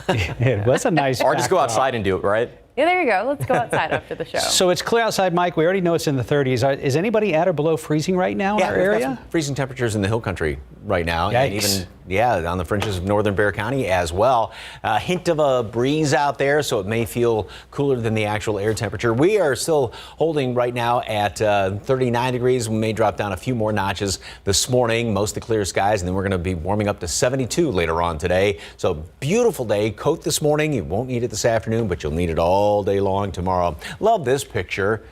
It was a nice Or just go outside and do it, right? Yeah, there you go. Let's go outside after the show. So it's clear outside, Mike. We already know it's in the 30s. Is anybody at or below freezing right now in our we've got area? some freezing temperatures in the hill country right now. Yikes. And even, on the fringes of northern Bexar County as well. A hint of a breeze out there, so it may feel cooler than the actual air temperature. We are still holding right now at 39 degrees. We may drop down a few more notches this morning, mostly clear skies, and then we're going to be warming up to 72 later on today. So beautiful day. Coat this morning. You won't need it this afternoon, but you'll need it all day long tomorrow. Love this picture.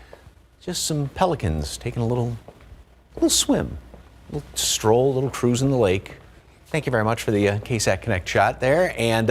Just some pelicans taking a little swim, a little stroll, a little cruise in the lake. Thank you very much for the KSAT Connect shot there. And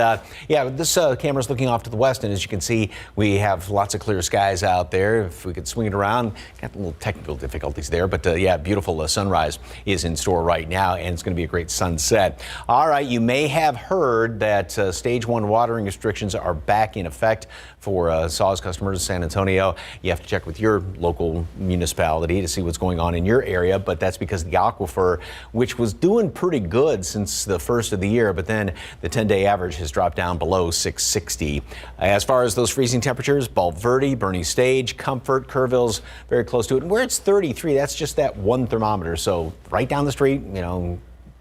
this camera's looking off to the west, and as you can see, we have lots of clear skies out there. If we could swing it around, got a little technical difficulties there, but beautiful sunrise is in store right now, and it's going to be a great sunset. All right, you may have heard that stage 1 watering restrictions are back in effect for SAWS customers in San Antonio. You have to check with your local municipality to see what's going on in your area, but that's because the aquifer, which was doing pretty good since the first of the year, but then the 10-day average has dropped down below 660. As far as those freezing temperatures, Bulverde, Bernie Stage, Comfort, Kerrville's very close to it. And where it's 33, that's just that one thermometer. So right down the street,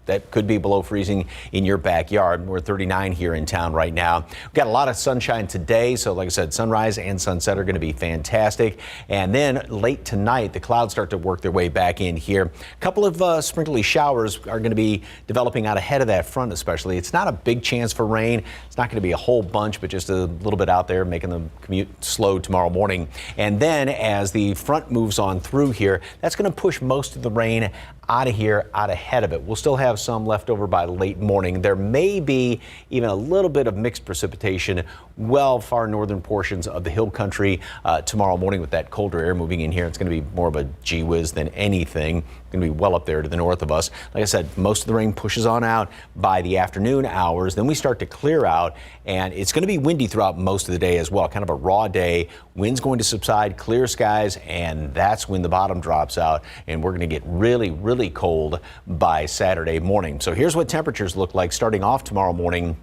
that could be below freezing in your backyard. We're 39 here in town right now. We've got a lot of sunshine today, so like I said, sunrise and sunset are going to be fantastic. And then late tonight, the clouds start to work their way back in here. A couple of sprinkly showers are going to be developing out ahead of that front especially. It's not a big chance for rain. It's not going to be a whole bunch, but just a little bit out there, making the commute slow tomorrow morning. And then as the front moves on through here, that's going to push most of the rain out of here, out ahead of it. We'll still have some left over by late morning. There may be even a little bit of mixed precipitation well far northern portions of the hill country tomorrow morning with that colder air moving in here. It's going to be more of a gee whiz than anything. Going to be well up there to the north of us. Like I said, most of the rain pushes on out by the afternoon hours. Then we start to clear out, and it's going to be windy throughout most of the day as well. Kind of a raw day. Wind's going to subside, clear skies, and that's when the bottom drops out, and we're going to get really, really cold by Saturday morning. So here's what temperatures look like starting off tomorrow morning.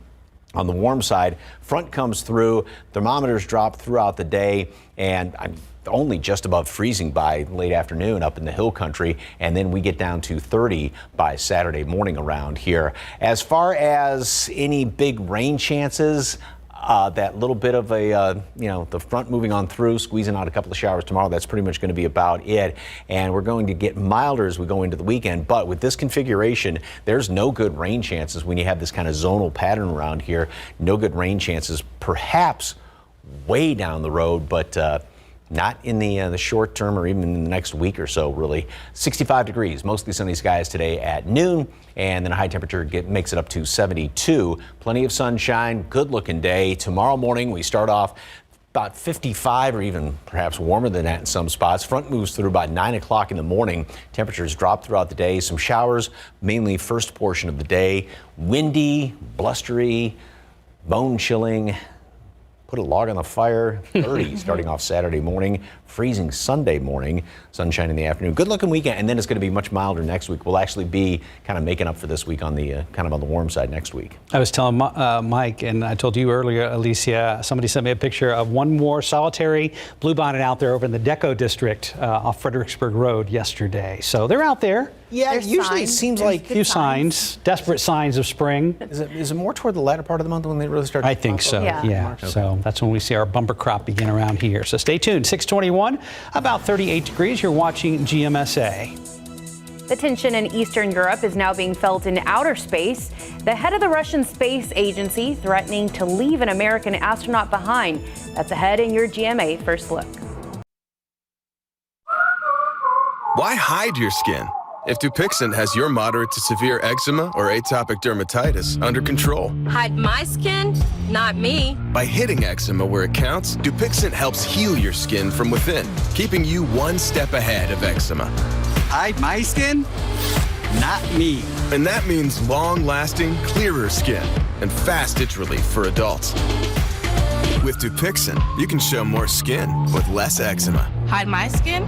On the warm side, front comes through, thermometers drop throughout the day, and I'm only just above freezing by late afternoon up in the hill country, and then we get down to 30 by Saturday morning around here. As far as any big rain chances, that little bit of a, the front moving on through, squeezing out a couple of showers tomorrow, that's pretty much going to be about it. And we're going to get milder as we go into the weekend. But with this configuration, there's no good rain chances when you have this kind of zonal pattern around here. No good rain chances, perhaps way down the road, but not in the short term or even in the next week or so, really. 65 degrees, mostly sunny skies today at noon, and then a high temperature makes it up to 72. Plenty of sunshine, good looking day. Tomorrow morning we start off about 55 or even perhaps warmer than that in some spots. Front moves through about 9 o'clock in the morning. Temperatures drop throughout the day. Some showers, mainly first portion of the day. Windy, blustery, bone chilling. Put a log on the fire, 30 starting off Saturday morning. freezing Sunday morning, sunshine in the afternoon. Good looking weekend, and then it's going to be much milder next week. We'll actually be kind of making up for this week on the kind of on the warm side next week. I was telling Mike, and I told you earlier, Alicia, somebody sent me a picture of one more solitary bluebonnet out there over in the Deco district off Fredericksburg Road yesterday. So they're out there. Yeah, usually it seems like a few signs, desperate signs of spring. Is it more toward the latter part of the month when they really start? I think so. Yeah. Okay. So that's when we see our bumper crop begin around here. So stay tuned. 621, about 38 degrees. You're watching GMSA. The tension in Eastern Europe is now being felt in outer space. The head of the Russian Space Agency threatening to leave an American astronaut behind. That's ahead in your GMA First Look. Why hide your skin if Dupixent has your moderate to severe eczema or atopic dermatitis under control? Hide my skin, not me. By hitting eczema where it counts, Dupixent helps heal your skin from within, keeping you one step ahead of eczema. Hide my skin, not me. And that means long-lasting, clearer skin and fast itch relief for adults. With Dupixent, you can show more skin with less eczema. Hide my skin,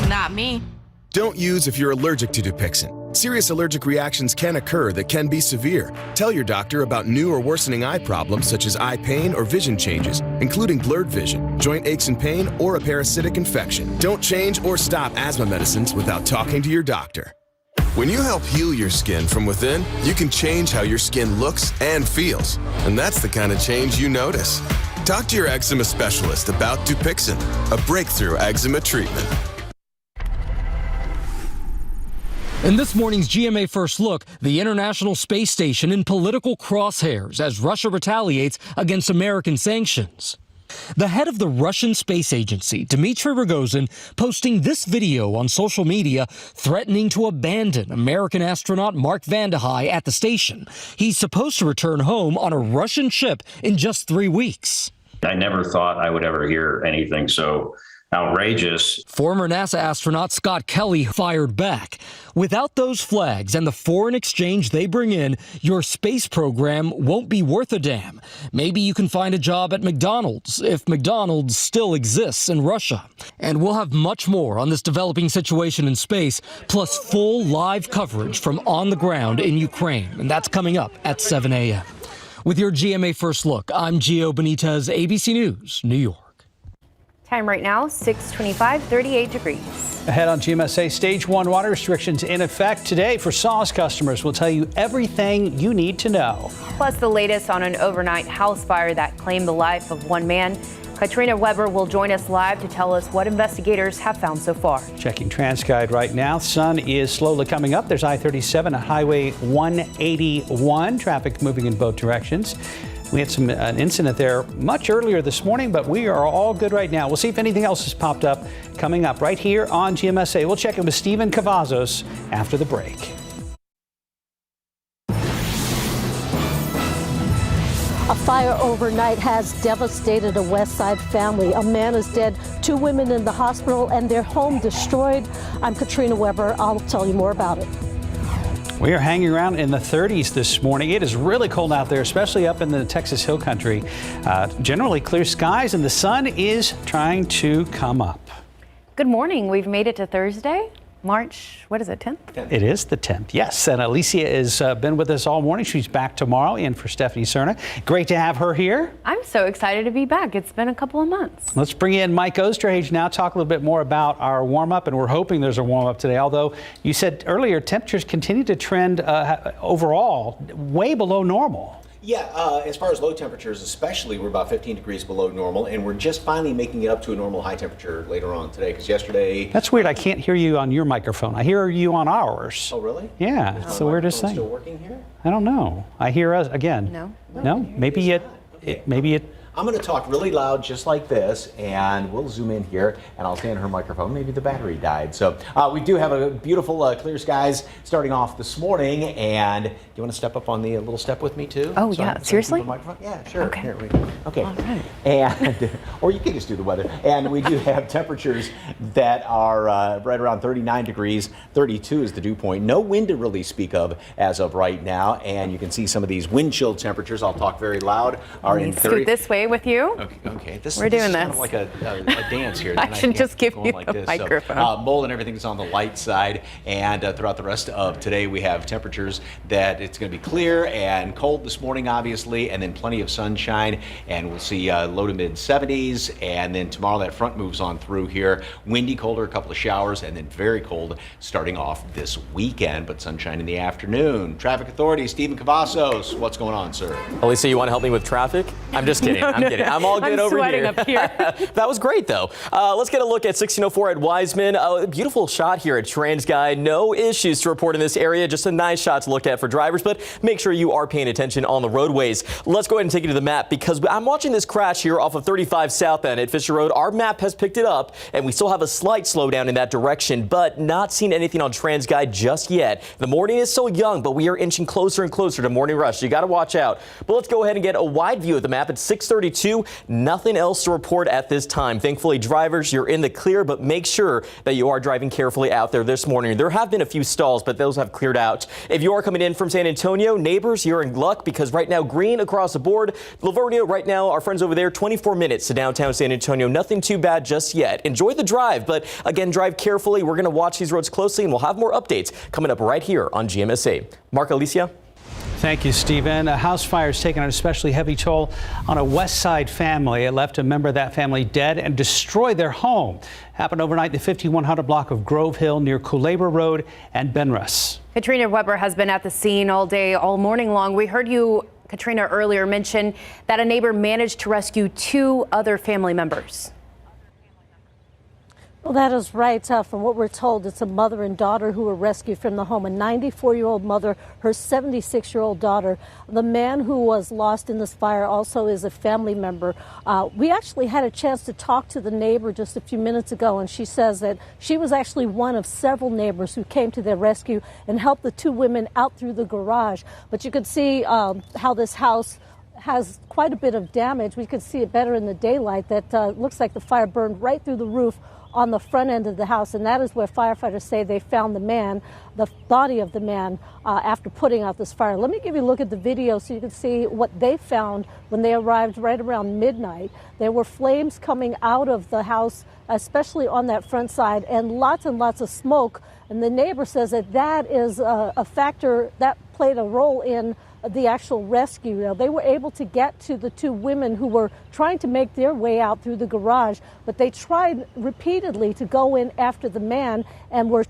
not me. Don't use if you're allergic to Dupixent. Serious allergic reactions can occur that can be severe. Tell your doctor about new or worsening eye problems such as eye pain or vision changes, including blurred vision, joint aches and pain, or a parasitic infection. Don't change or stop asthma medicines without talking to your doctor. When you help heal your skin from within, you can change how your skin looks and feels. And that's the kind of change you notice. Talk to your eczema specialist about Dupixent, a breakthrough eczema treatment. In this morning's GMA First Look, the International Space Station in political crosshairs as Russia retaliates against American sanctions. The head of the Russian Space Agency, Dmitry Rogozin, posting this video on social media threatening to abandon American astronaut Mark Vande Hei at the station. He's supposed to return home on a Russian ship in just 3 weeks. I never thought I would ever hear anything so outrageous. Former NASA astronaut Scott Kelly fired back. Without those flags and the foreign exchange they bring in, your space program won't be worth a damn. Maybe you can find a job at McDonald's, if McDonald's still exists in Russia. And we'll have much more on this developing situation in space, plus full live coverage from on the ground in Ukraine. And that's coming up at 7 a.m. With your GMA First Look, I'm Gio Benitez, ABC News, New York. Time right now, 6:25, 38 degrees. Ahead on GMSA, Stage 1 water restrictions in effect today for SAWS customers. We'll tell you everything you need to know. Plus the latest on an overnight house fire that claimed the life of one man. Katrina Weber will join us live to tell us what investigators have found so far. Checking TransGuide right now. Sun is slowly coming up. There's I-37 at Highway 181. Traffic moving in both directions. We had an incident there much earlier this morning, but we are all good right now. We'll see if anything else has popped up coming up right here on GMSA. We'll check in with Stephen Cavazos after the break. A fire overnight has devastated a West Side family. A man is dead, 2 women in the hospital, and their home destroyed. I'm Katrina Weber. I'll tell you more about it. We are hanging around in the 30s this morning. It is really cold out there, especially up in the Texas Hill Country. Generally clear skies, and the sun is trying to come up. Good morning. We've made it to Thursday, March, what is it, 10th? It is the 10th, yes. And Alicia has been with us all morning. She's back tomorrow in for Stephanie Cerna. Great to have her here. I'm so excited to be back. It's been a couple of months. Let's bring in Mike Osterhage now, talk a little bit more about our warm-up, and we're hoping there's a warm-up today, although you said earlier temperatures continue to trend overall way below normal. Yeah, as far as low temperatures especially, we're about 15 degrees below normal, and we're just finally making it up to a normal high temperature later on today, because yesterday... That's weird. I can't hear you on your microphone. I hear you on ours. Oh, really? Yeah, it's the weirdest thing. Still working here? I don't know. I hear us again. No? Maybe it... I'm going to talk really loud just like this, and we'll zoom in here, and I'll stand her microphone. Maybe the battery died. So we do have a beautiful clear skies starting off this morning, and do you want to step up on the little step with me too? Oh, yeah. Seriously? Yeah, sure. Okay. Here we go. Okay. All right. And, or you can just do the weather. And we do have temperatures that are right around 39 degrees. 32 is the dew point. No wind to really speak of as of right now, and you can see some of these wind chill temperatures. I'll talk very loud. Are in 30. Scoot this way okay with you? Okay. We're doing is this. Kind of like a dance here. I should just give you like the this. microphone. So, mold and everything's on the light side, and throughout the rest of today, we have temperatures that it's going to be clear and cold this morning, obviously, and then plenty of sunshine, and we'll see low to mid 70s, and then tomorrow that front moves on through here. Windy, colder, a couple of showers, and then very cold starting off this weekend, but sunshine in the afternoon. Traffic Authority, Stephen Cavazos, what's going on, sir? Alicia, you want to help me with traffic? I'm just kidding. I'm kidding. I'm all good over here. Up here. That was great, though. Let's get a look at 1604 at Wiseman. A beautiful shot here at TransGuide. No issues to report in this area. Just a nice shot to look at for drivers, but make sure you are paying attention on the roadways. Let's go ahead and take you to the map because I'm watching this crash here off of 35 southbound at Fisher Road. Our map has picked it up, and we still have a slight slowdown in that direction, but not seeing anything on TransGuide just yet. The morning is so young, but we are inching closer and closer to morning rush. You got to watch out. But let's go ahead and get a wide view of the map at 6:32. Nothing else to report at this time. Thankfully, drivers, you're in the clear, but make sure that you are driving carefully out there this morning. There have been a few stalls, but those have cleared out. If you are coming in from San Antonio, neighbors, you're in luck because right now, green across the board. Livonia, right now, our friends over there, 24 minutes to downtown San Antonio. Nothing too bad just yet. Enjoy the drive, but again, drive carefully. We're going to watch these roads closely, and we'll have more updates coming up right here on GMSA. Mark, Alicia. Thank you, Stephen. A house fire has taken an especially heavy toll on a West Side family. It left a member of that family dead and destroyed their home. Happened overnight in the 5100 block of Grove Hill near Culebra Road and Benruss. Katrina Weber has been at the scene all day, all morning long. We heard you, Katrina, earlier mention that a neighbor managed to rescue 2 other family members. Well, that is right. From what we're told, it's a mother and daughter who were rescued from the home. A 94-year-old mother, her 76-year-old daughter. The man who was lost in this fire also is a family member. We actually had a chance to talk to the neighbor just a few minutes ago, and she says that she was actually one of several neighbors who came to their rescue and helped the 2 women out through the garage. But you could see how this house has quite a bit of damage. We could see it better in the daylight. That looks like the fire burned right through the roof on the front end of the house, and that is where firefighters say they found the body of the man after putting out this fire. Let me give you a look at the video so you can see what they found when they arrived right around midnight. There were flames coming out of the house, especially on that front side, and lots of smoke. And the neighbor says that is a factor that played a role in the actual rescue. Now, they were able to get to the 2 women who were trying to make their way out through the garage, but they tried repeatedly to go in after the man and were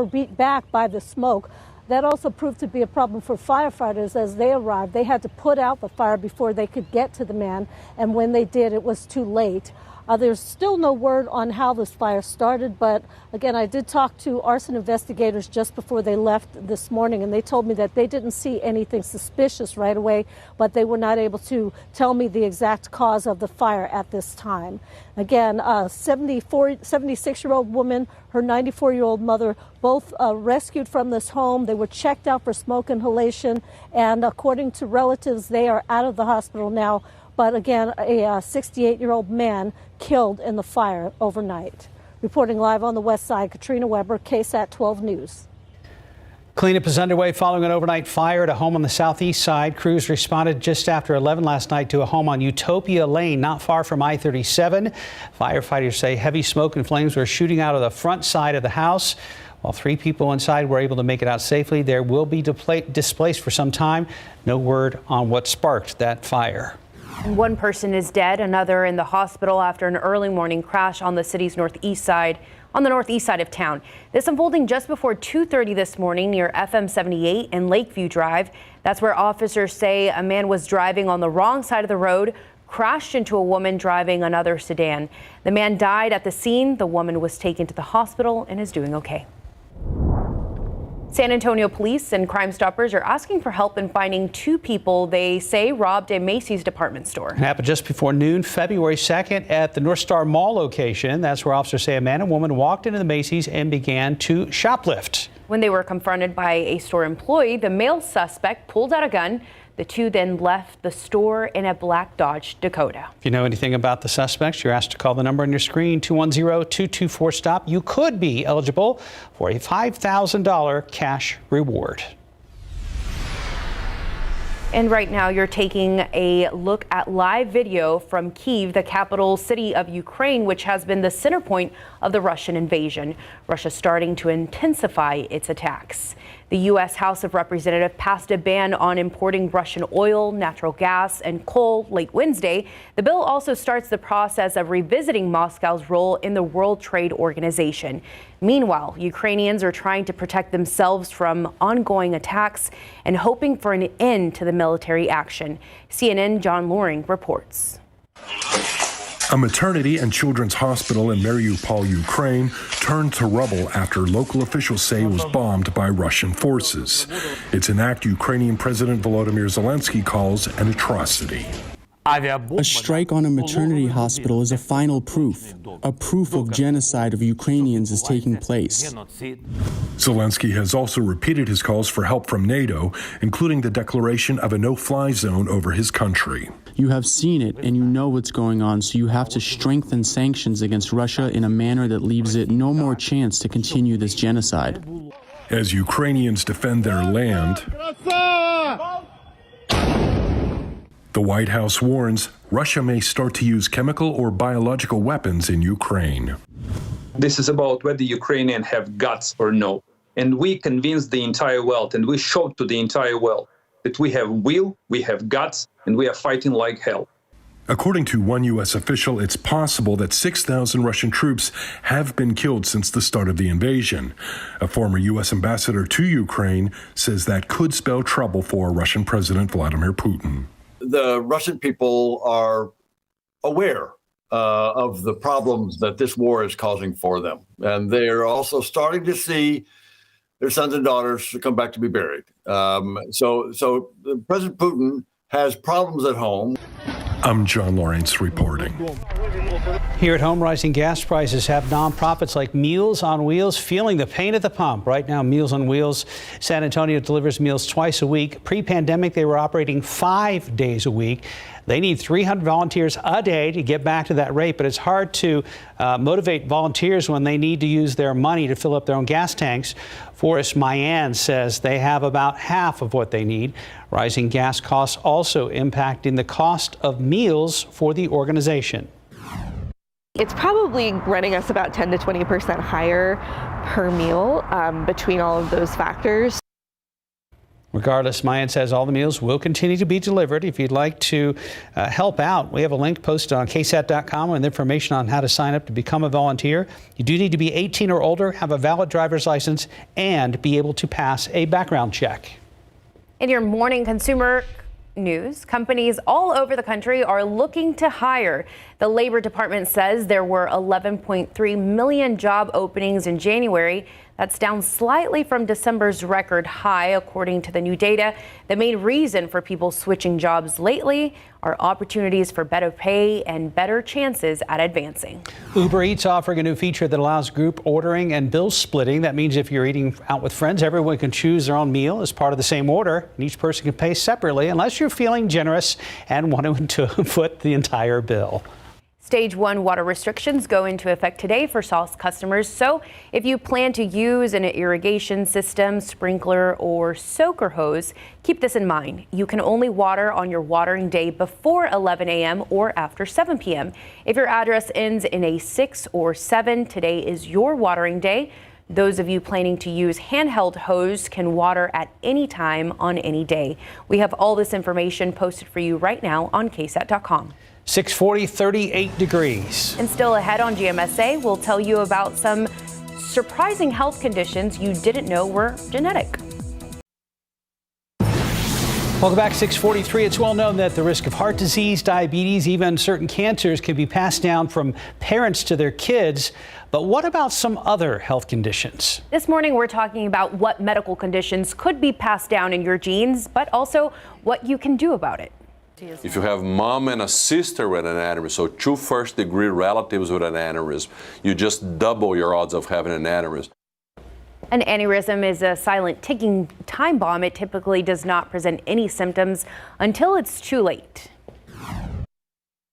beat back by the smoke. That also proved to be a problem for firefighters as they arrived. They had to put out the fire before they could get to the man, and when they did, it was too late. There's still no word on how this fire started, but again, I did talk to arson investigators just before they left this morning, and they told me that they didn't see anything suspicious right away, but they were not able to tell me the exact cause of the fire at this time. Again, a 76-year-old woman, her 94-year-old mother, both rescued from this home. They were checked out for smoke inhalation, and according to relatives, they are out of the hospital now. But again, a 68-year-old man killed in the fire overnight. Reporting live on the West Side, Katrina Weber, KSAT 12 News. Cleanup is underway following an overnight fire at a home on the southeast side. Crews responded just after 11 last night to a home on Utopia Lane, not far from I-37. Firefighters say heavy smoke and flames were shooting out of the front side of the house. While 3 people inside were able to make it out safely, there will be displaced for some time. No word on what sparked that fire. And 1 person is dead, another in the hospital after an early morning crash on the city's northeast side of town. This unfolding just before 2:30 this morning near FM 78 and Lakeview Drive. That's where officers say a man was driving on the wrong side of the road, crashed into a woman driving another sedan. The man died at the scene. The woman was taken to the hospital and is doing okay. San Antonio police and Crime Stoppers are asking for help in finding 2 people they say robbed a Macy's department store. It happened just before noon, February 2nd at the North Star Mall location. That's where officers say a man and woman walked into the Macy's and began to shoplift. When they were confronted by a store employee, the male suspect pulled out a gun. The 2 then left the store in a black Dodge Dakota. If you know anything about the suspects, you're asked to call the number on your screen, 210-224-STOP. You could be eligible for a $5,000 cash reward. And right now you're taking a look at live video from Kyiv, the capital city of Ukraine, which has been the center point of the Russian invasion. Russia starting to intensify its attacks. The U.S. House of Representatives passed a ban on importing Russian oil, natural gas, and coal late Wednesday. The bill also starts the process of revisiting Moscow's role in the World Trade Organization. Meanwhile, Ukrainians are trying to protect themselves from ongoing attacks and hoping for an end to the military action. CNN John Loring reports. A maternity and children's hospital in Mariupol, Ukraine, turned to rubble after local officials say it was bombed by Russian forces. It's an act Ukrainian President Volodymyr Zelensky calls an atrocity. A strike on a maternity hospital is a final proof. A proof of genocide of Ukrainians is taking place. Zelensky has also repeated his calls for help from NATO, including the declaration of a no-fly zone over his country. You have seen it and you know what's going on, so you have to strengthen sanctions against Russia in a manner that leaves it no more chance to continue this genocide. As Ukrainians defend their land, the White House warns Russia may start to use chemical or biological weapons in Ukraine. This is about whether Ukrainians have guts or no. And we convinced the entire world, and we showed to the entire world that we have will, we have guts, and we are fighting like hell. According to one U.S. official, it's possible that 6,000 Russian troops have been killed since the start of the invasion. A former U.S. ambassador to Ukraine says that could spell trouble for Russian President Vladimir Putin. The Russian people are aware of the problems that this war is causing for them. And they're also starting to see their sons and daughters come back to be buried. So President Putin has problems at home. I'm John Lawrence reporting. Here at home, rising gas prices have nonprofits like Meals on Wheels feeling the pain at the pump. Right now, Meals on Wheels San Antonio delivers meals twice a week. Pre-pandemic, they were operating 5 days a week. They need 300 volunteers a day to get back to that rate, but it's hard to motivate volunteers when they need to use their money to fill up their own gas tanks. Forrest Mayan says they have about half of what they need. Rising gas costs also impacting the cost of meals for the organization. It's probably running us about 10 to 20% higher per meal between all of those factors. Regardless, Mayan says all the meals will continue to be delivered. If you'd like to help out, we have a link posted on KSAT.com with information on how to sign up to become a volunteer. You do need to be 18 or older, have a valid driver's license, and be able to pass a background check. In your morning consumer news, companies all over the country are looking to hire. The Labor Department says there were 11.3 million job openings in January. That's down slightly from December's record high, according to the new data. The main reason for people switching jobs lately are opportunities for better pay and better chances at advancing. Ubereats offering a new feature that allows group ordering and bill splitting. That means if you're eating out with friends, everyone can choose their own meal as part of the same order, and each person can pay separately unless you're feeling generous and want to foot the entire bill. Stage 1 water restrictions go into effect today for sauce customers. So if you plan to use an irrigation system, sprinkler, or soaker hose, keep this in mind. You can only water on your watering day before 11 a.m. or after 7 p.m. If your address ends in a 6 or 7, today is your watering day. Those of you planning to use handheld hose can water at any time on any day. We have all this information posted for you right now on KSAT.com. 640, 38 degrees. And still ahead on GMSA, we'll tell you about some surprising health conditions you didn't know were genetic. Welcome back, 643. It's well known that the risk of heart disease, diabetes, even certain cancers can be passed down from parents to their kids. But what about some other health conditions? This morning, we're talking about what medical conditions could be passed down in your genes, but also what you can do about it. If you have mom and a sister with an aneurysm, so 2 first-degree relatives with an aneurysm, you just double your odds of having an aneurysm. An aneurysm is a silent ticking time bomb. It typically does not present any symptoms until it's too late.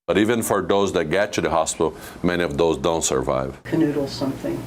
But even for those that get to the hospital, many of those don't survive. Canoodle something.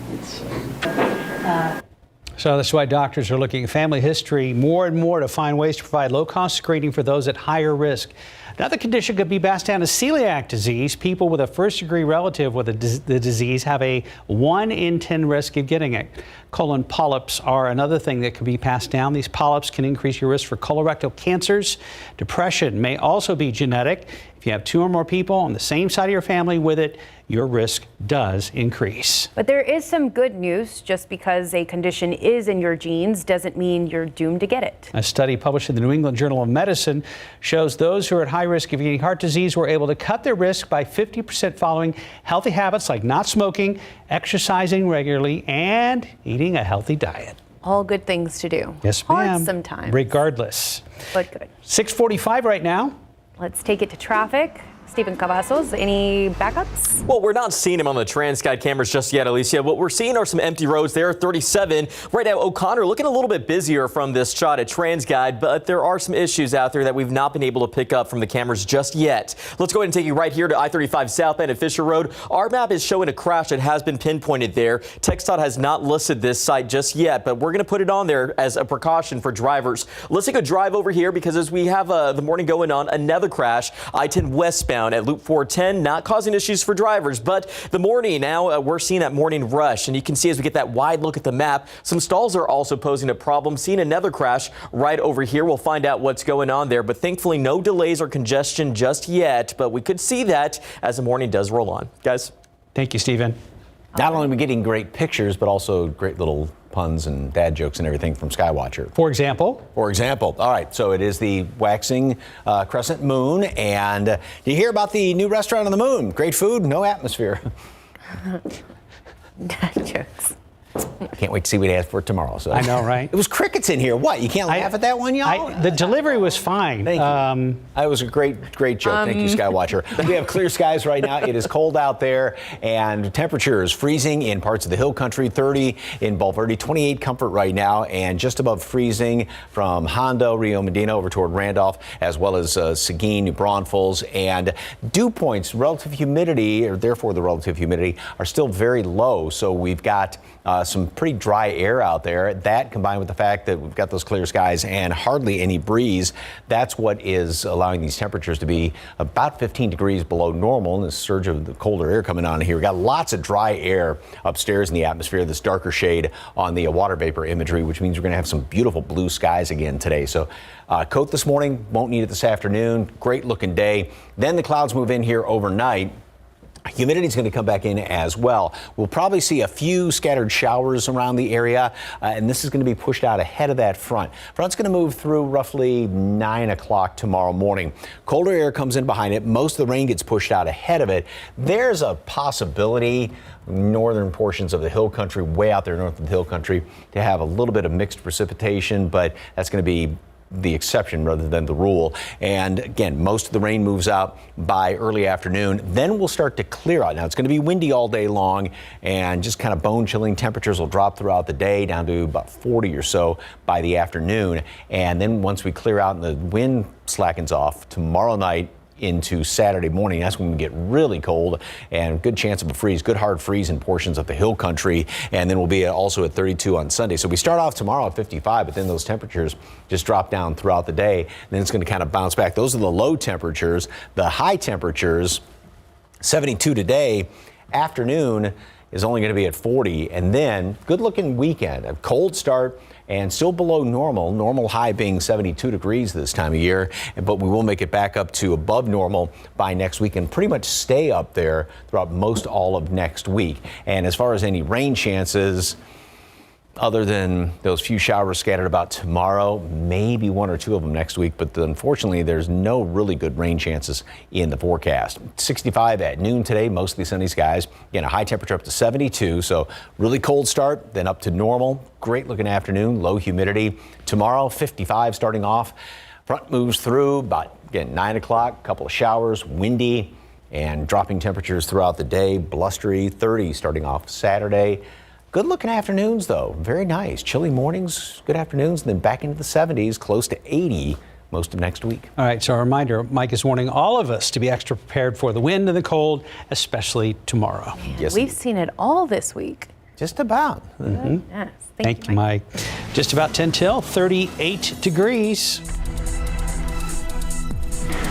So that's why doctors are looking at family history more and more to find ways to provide low-cost screening for those at higher risk. Another condition could be passed down as celiac disease. People with a first-degree relative with the disease have a 1 in 10 risk of getting it. Colon polyps are another thing that can be passed down. These polyps can increase your risk for colorectal cancers. Depression may also be genetic. If you have 2 or more people on the same side of your family with it, your risk does increase. But there is some good news. Just because a condition is in your genes doesn't mean you're doomed to get it. A study published in the New England Journal of Medicine shows those who are at high risk of getting heart disease were able to cut their risk by 50% following healthy habits like not smoking, exercising regularly, and eating a healthy diet. All good things to do. Yes, ma'am. Hard sometimes. Regardless. But good. 6:45 right now. Let's take it to traffic. Stephen Cavazos, any backups? Well, we're not seeing him on the TransGuide cameras just yet, Alicia. What we're seeing are some empty roads there, 37. Right now, O'Connor looking a little bit busier from this shot at TransGuide, but there are some issues out there that we've not been able to pick up from the cameras just yet. Let's go ahead and take you right here to I-35 southbound at Fisher Road. Our map is showing a crash that has been pinpointed there. TxDOT has not listed this site just yet, but we're going to put it on there as a precaution for drivers. Let's take a drive over here because as we have the morning going on, another crash, I-10 westbound at Loop 410, not causing issues for drivers, but the morning now we're seeing that morning rush, and you can see as we get that wide look at the map, some stalls are also posing a problem. Seeing another crash right over here. We'll find out what's going on there, but thankfully no delays or congestion just yet, but we could see that as the morning does roll on. Guys. Thank you, Stephen. Not only are we getting great pictures, but also great little puns and dad jokes and everything from Skywatcher. For example? For example. All right, so it is the waxing crescent moon, and you hear about the new restaurant on the moon. Great food, no atmosphere. Dad jokes. Can't wait to see what he has for tomorrow. So I know, right? It was crickets in here. What? You can't laugh at that one, y'all? The delivery was fine. Thank you. That was a great joke. Thank you, Skywatcher. We have clear skies right now. It is cold out there, and temperatures freezing in parts of the hill country. 30 in Bulverde, 28 comfort right now, and just above freezing from Hondo, Rio Medina over toward Randolph, as well as Seguin, New Braunfels, and dew points. Relative humidity, or therefore the relative humidity, are still very low. So we've got some pretty dry air out there. That combined with the fact that we've got those clear skies and hardly any breeze, that's what is allowing these temperatures to be about 15 degrees below normal. And this surge of the colder air coming on here. We've got lots of dry air upstairs in the atmosphere, this darker shade on the water vapor imagery, which means we're going to have some beautiful blue skies again today. So coat this morning, won't need it this afternoon. Great looking day. Then the clouds move in here overnight. Humidity is going to come back in as well. We'll probably see a few scattered showers around the area, and this is going to be pushed out ahead of that front. Front's going to move through roughly 9 o'clock tomorrow morning. Colder air comes in behind it. Most of the rain gets pushed out ahead of it. There's a possibility northern portions of the hill country, way out there north of the hill country, to have a little bit of mixed precipitation, but that's going to be the exception rather than the rule. And again, most of the rain moves out by early afternoon. Then we'll start to clear out. Now it's going to be windy all day long, and just kind of bone chilling temperatures will drop throughout the day down to about 40 or so by the afternoon. And then once we clear out and the wind slackens off tomorrow night into Saturday morning, that's when we get really cold and good chance of a freeze, good hard freeze in portions of the hill country. And then we'll be also at 32 on Sunday. So we start off tomorrow at 55, but then those temperatures just drop down throughout the day. And then it's going to kind of bounce back. Those are the low temperatures. The high temperatures, 72 today, afternoon is only going to be at 40. And then good looking weekend, a cold start and still below normal. Normal high being 72 degrees this time of year, but we will make it back up to above normal by next week and pretty much stay up there throughout most all of next week. And as far as any rain chances, other than those few showers scattered about tomorrow, maybe 1 or 2 of them next week, but unfortunately there's no really good rain chances in the forecast. 65 at noon today, mostly sunny skies. Again, a high temperature up to 72, so really cold start, then up to normal. Great looking afternoon, low humidity. Tomorrow, 55 starting off. Front moves through about, again, 9 o'clock, a couple of showers, windy, and dropping temperatures throughout the day, blustery, 30 starting off Saturday. Good looking afternoons, though. Very nice. Chilly mornings, good afternoons, and then back into the 70s, close to 80 most of next week. All right, so a reminder, Mike is warning all of us to be extra prepared for the wind and the cold, especially tomorrow. We've seen it all this week. Just about. Yes. Thank you, Mike. Just about 10 till, 38 degrees.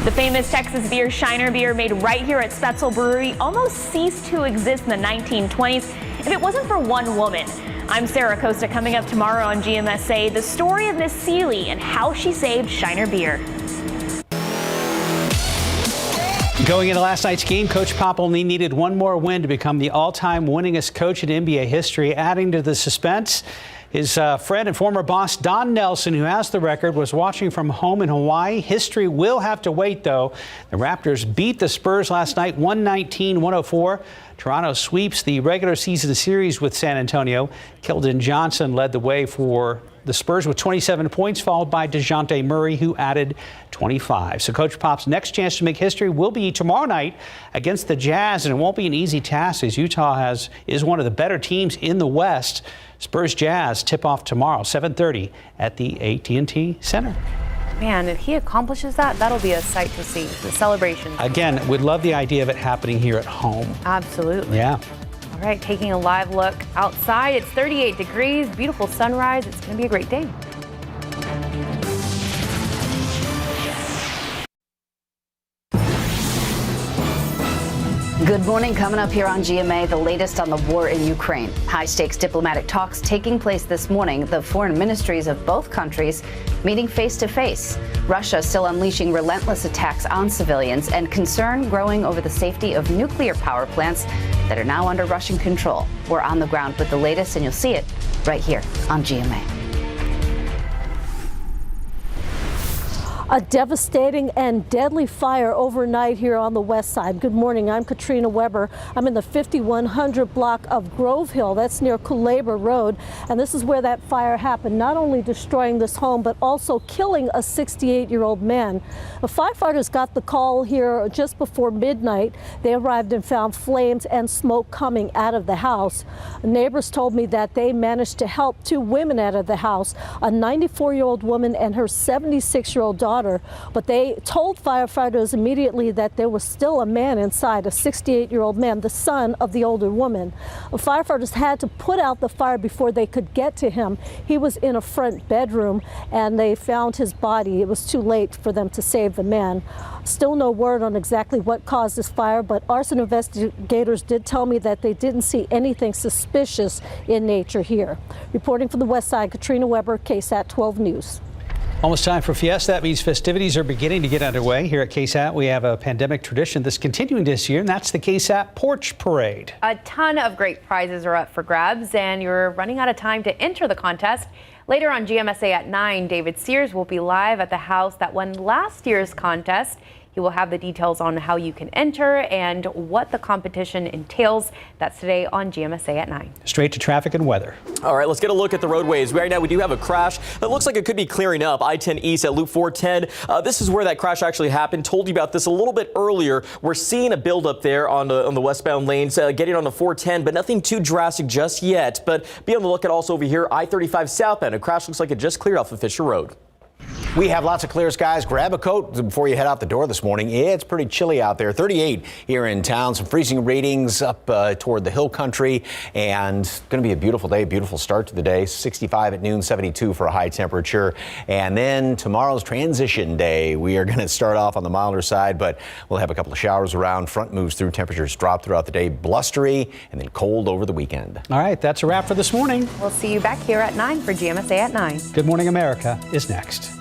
The famous Texas beer Shiner beer made right here at Spetzel Brewery almost ceased to exist in the 1920s if it wasn't for one woman. I'm Sarah Costa. Coming up tomorrow on GMSA, the story of Miss Seeley and how she saved Shiner beer. Going into last night's game, Coach Pop only needed one more win to become the all-time winningest coach in NBA history. Adding to the suspense, his friend and former boss Don Nelson, who has the record, was watching from home in Hawaii. History will have to wait, though. The Raptors beat the Spurs last night, 119-104. Toronto sweeps the regular season series with San Antonio. Keldon Johnson led the way for the Spurs with 27 points, followed by DeJounte Murray, who added 25. So Coach Pop's next chance to make history will be tomorrow night against the Jazz, and it won't be an easy task as Utah is one of the better teams in the West. Spurs Jazz tip off tomorrow, 7:30 at the AT&T Center. Man, if he accomplishes that, that'll be a sight to see. The celebration. Again, we'd love the idea of it happening here at home. Absolutely. Yeah. All right, taking a live look outside. It's 38 degrees, beautiful sunrise. It's going to be a great day. Good morning. Coming up here on GMA, the latest on the war in Ukraine. High-stakes diplomatic talks taking place this morning. The foreign ministries of both countries meeting face-to-face. Russia still unleashing relentless attacks on civilians and concern growing over the safety of nuclear power plants that are now under Russian control. We're on the ground with the latest, and you'll see it right here on GMA. A devastating and deadly fire overnight here on the west side. Good morning, I'm Katrina Weber. I'm in the 5100 block of Grove Hill. That's near Culebra Road. And this is where that fire happened, not only destroying this home, but also killing a 68-year-old man. The firefighters got the call here just before midnight. They arrived and found flames and smoke coming out of the house. Neighbors told me that they managed to help two women out of the house, a 94-year-old woman and her 76-year-old daughter. But they told firefighters immediately that there was still a man inside, a 68-year-old man, the son of the older woman. The firefighters had to put out the fire before they could get to him. He was in a front bedroom and they found his body. It was too late for them to save the man. Still no word on exactly what caused this fire, but arson investigators did tell me that they didn't see anything suspicious in nature here. Reporting from the west side, Katrina Weber, KSAT 12 News. Almost time for Fiesta. That means festivities are beginning to get underway. Here at KSAT, we have a pandemic tradition that's continuing this year, and that's the KSAT Porch Parade. A ton of great prizes are up for grabs, and you're running out of time to enter the contest. Later on GMSA at 9, David Sears will be live at the house that won last year's contest. He will have the details on how you can enter and what the competition entails. That's today on GMSA at 9. Straight to traffic and weather. All right, let's get a look at the roadways. Right now, we do have a crash that looks like it could be clearing up. I-10 East at Loop 410. This is where that crash actually happened. Told you about this a little bit earlier. We're seeing a buildup there on the westbound lanes, getting on the 410, but nothing too drastic just yet. But be on the lookout also over here, I-35 southbound. A crash looks like it just cleared off of Fisher Road. We have lots of clear skies. Grab a coat before you head out the door this morning. It's pretty chilly out there. 38 here in town. Some freezing readings up toward the hill country. And going to be a beautiful day, beautiful start to the day. 65 at noon, 72 for a high temperature. And then tomorrow's transition day. We are going to start off on the milder side, but we'll have a couple of showers around. Front moves through. Temperatures drop throughout the day. Blustery and then cold over the weekend. All right, that's a wrap for this morning. We'll see you back here at 9 for GMSA at 9. Good Morning America is next.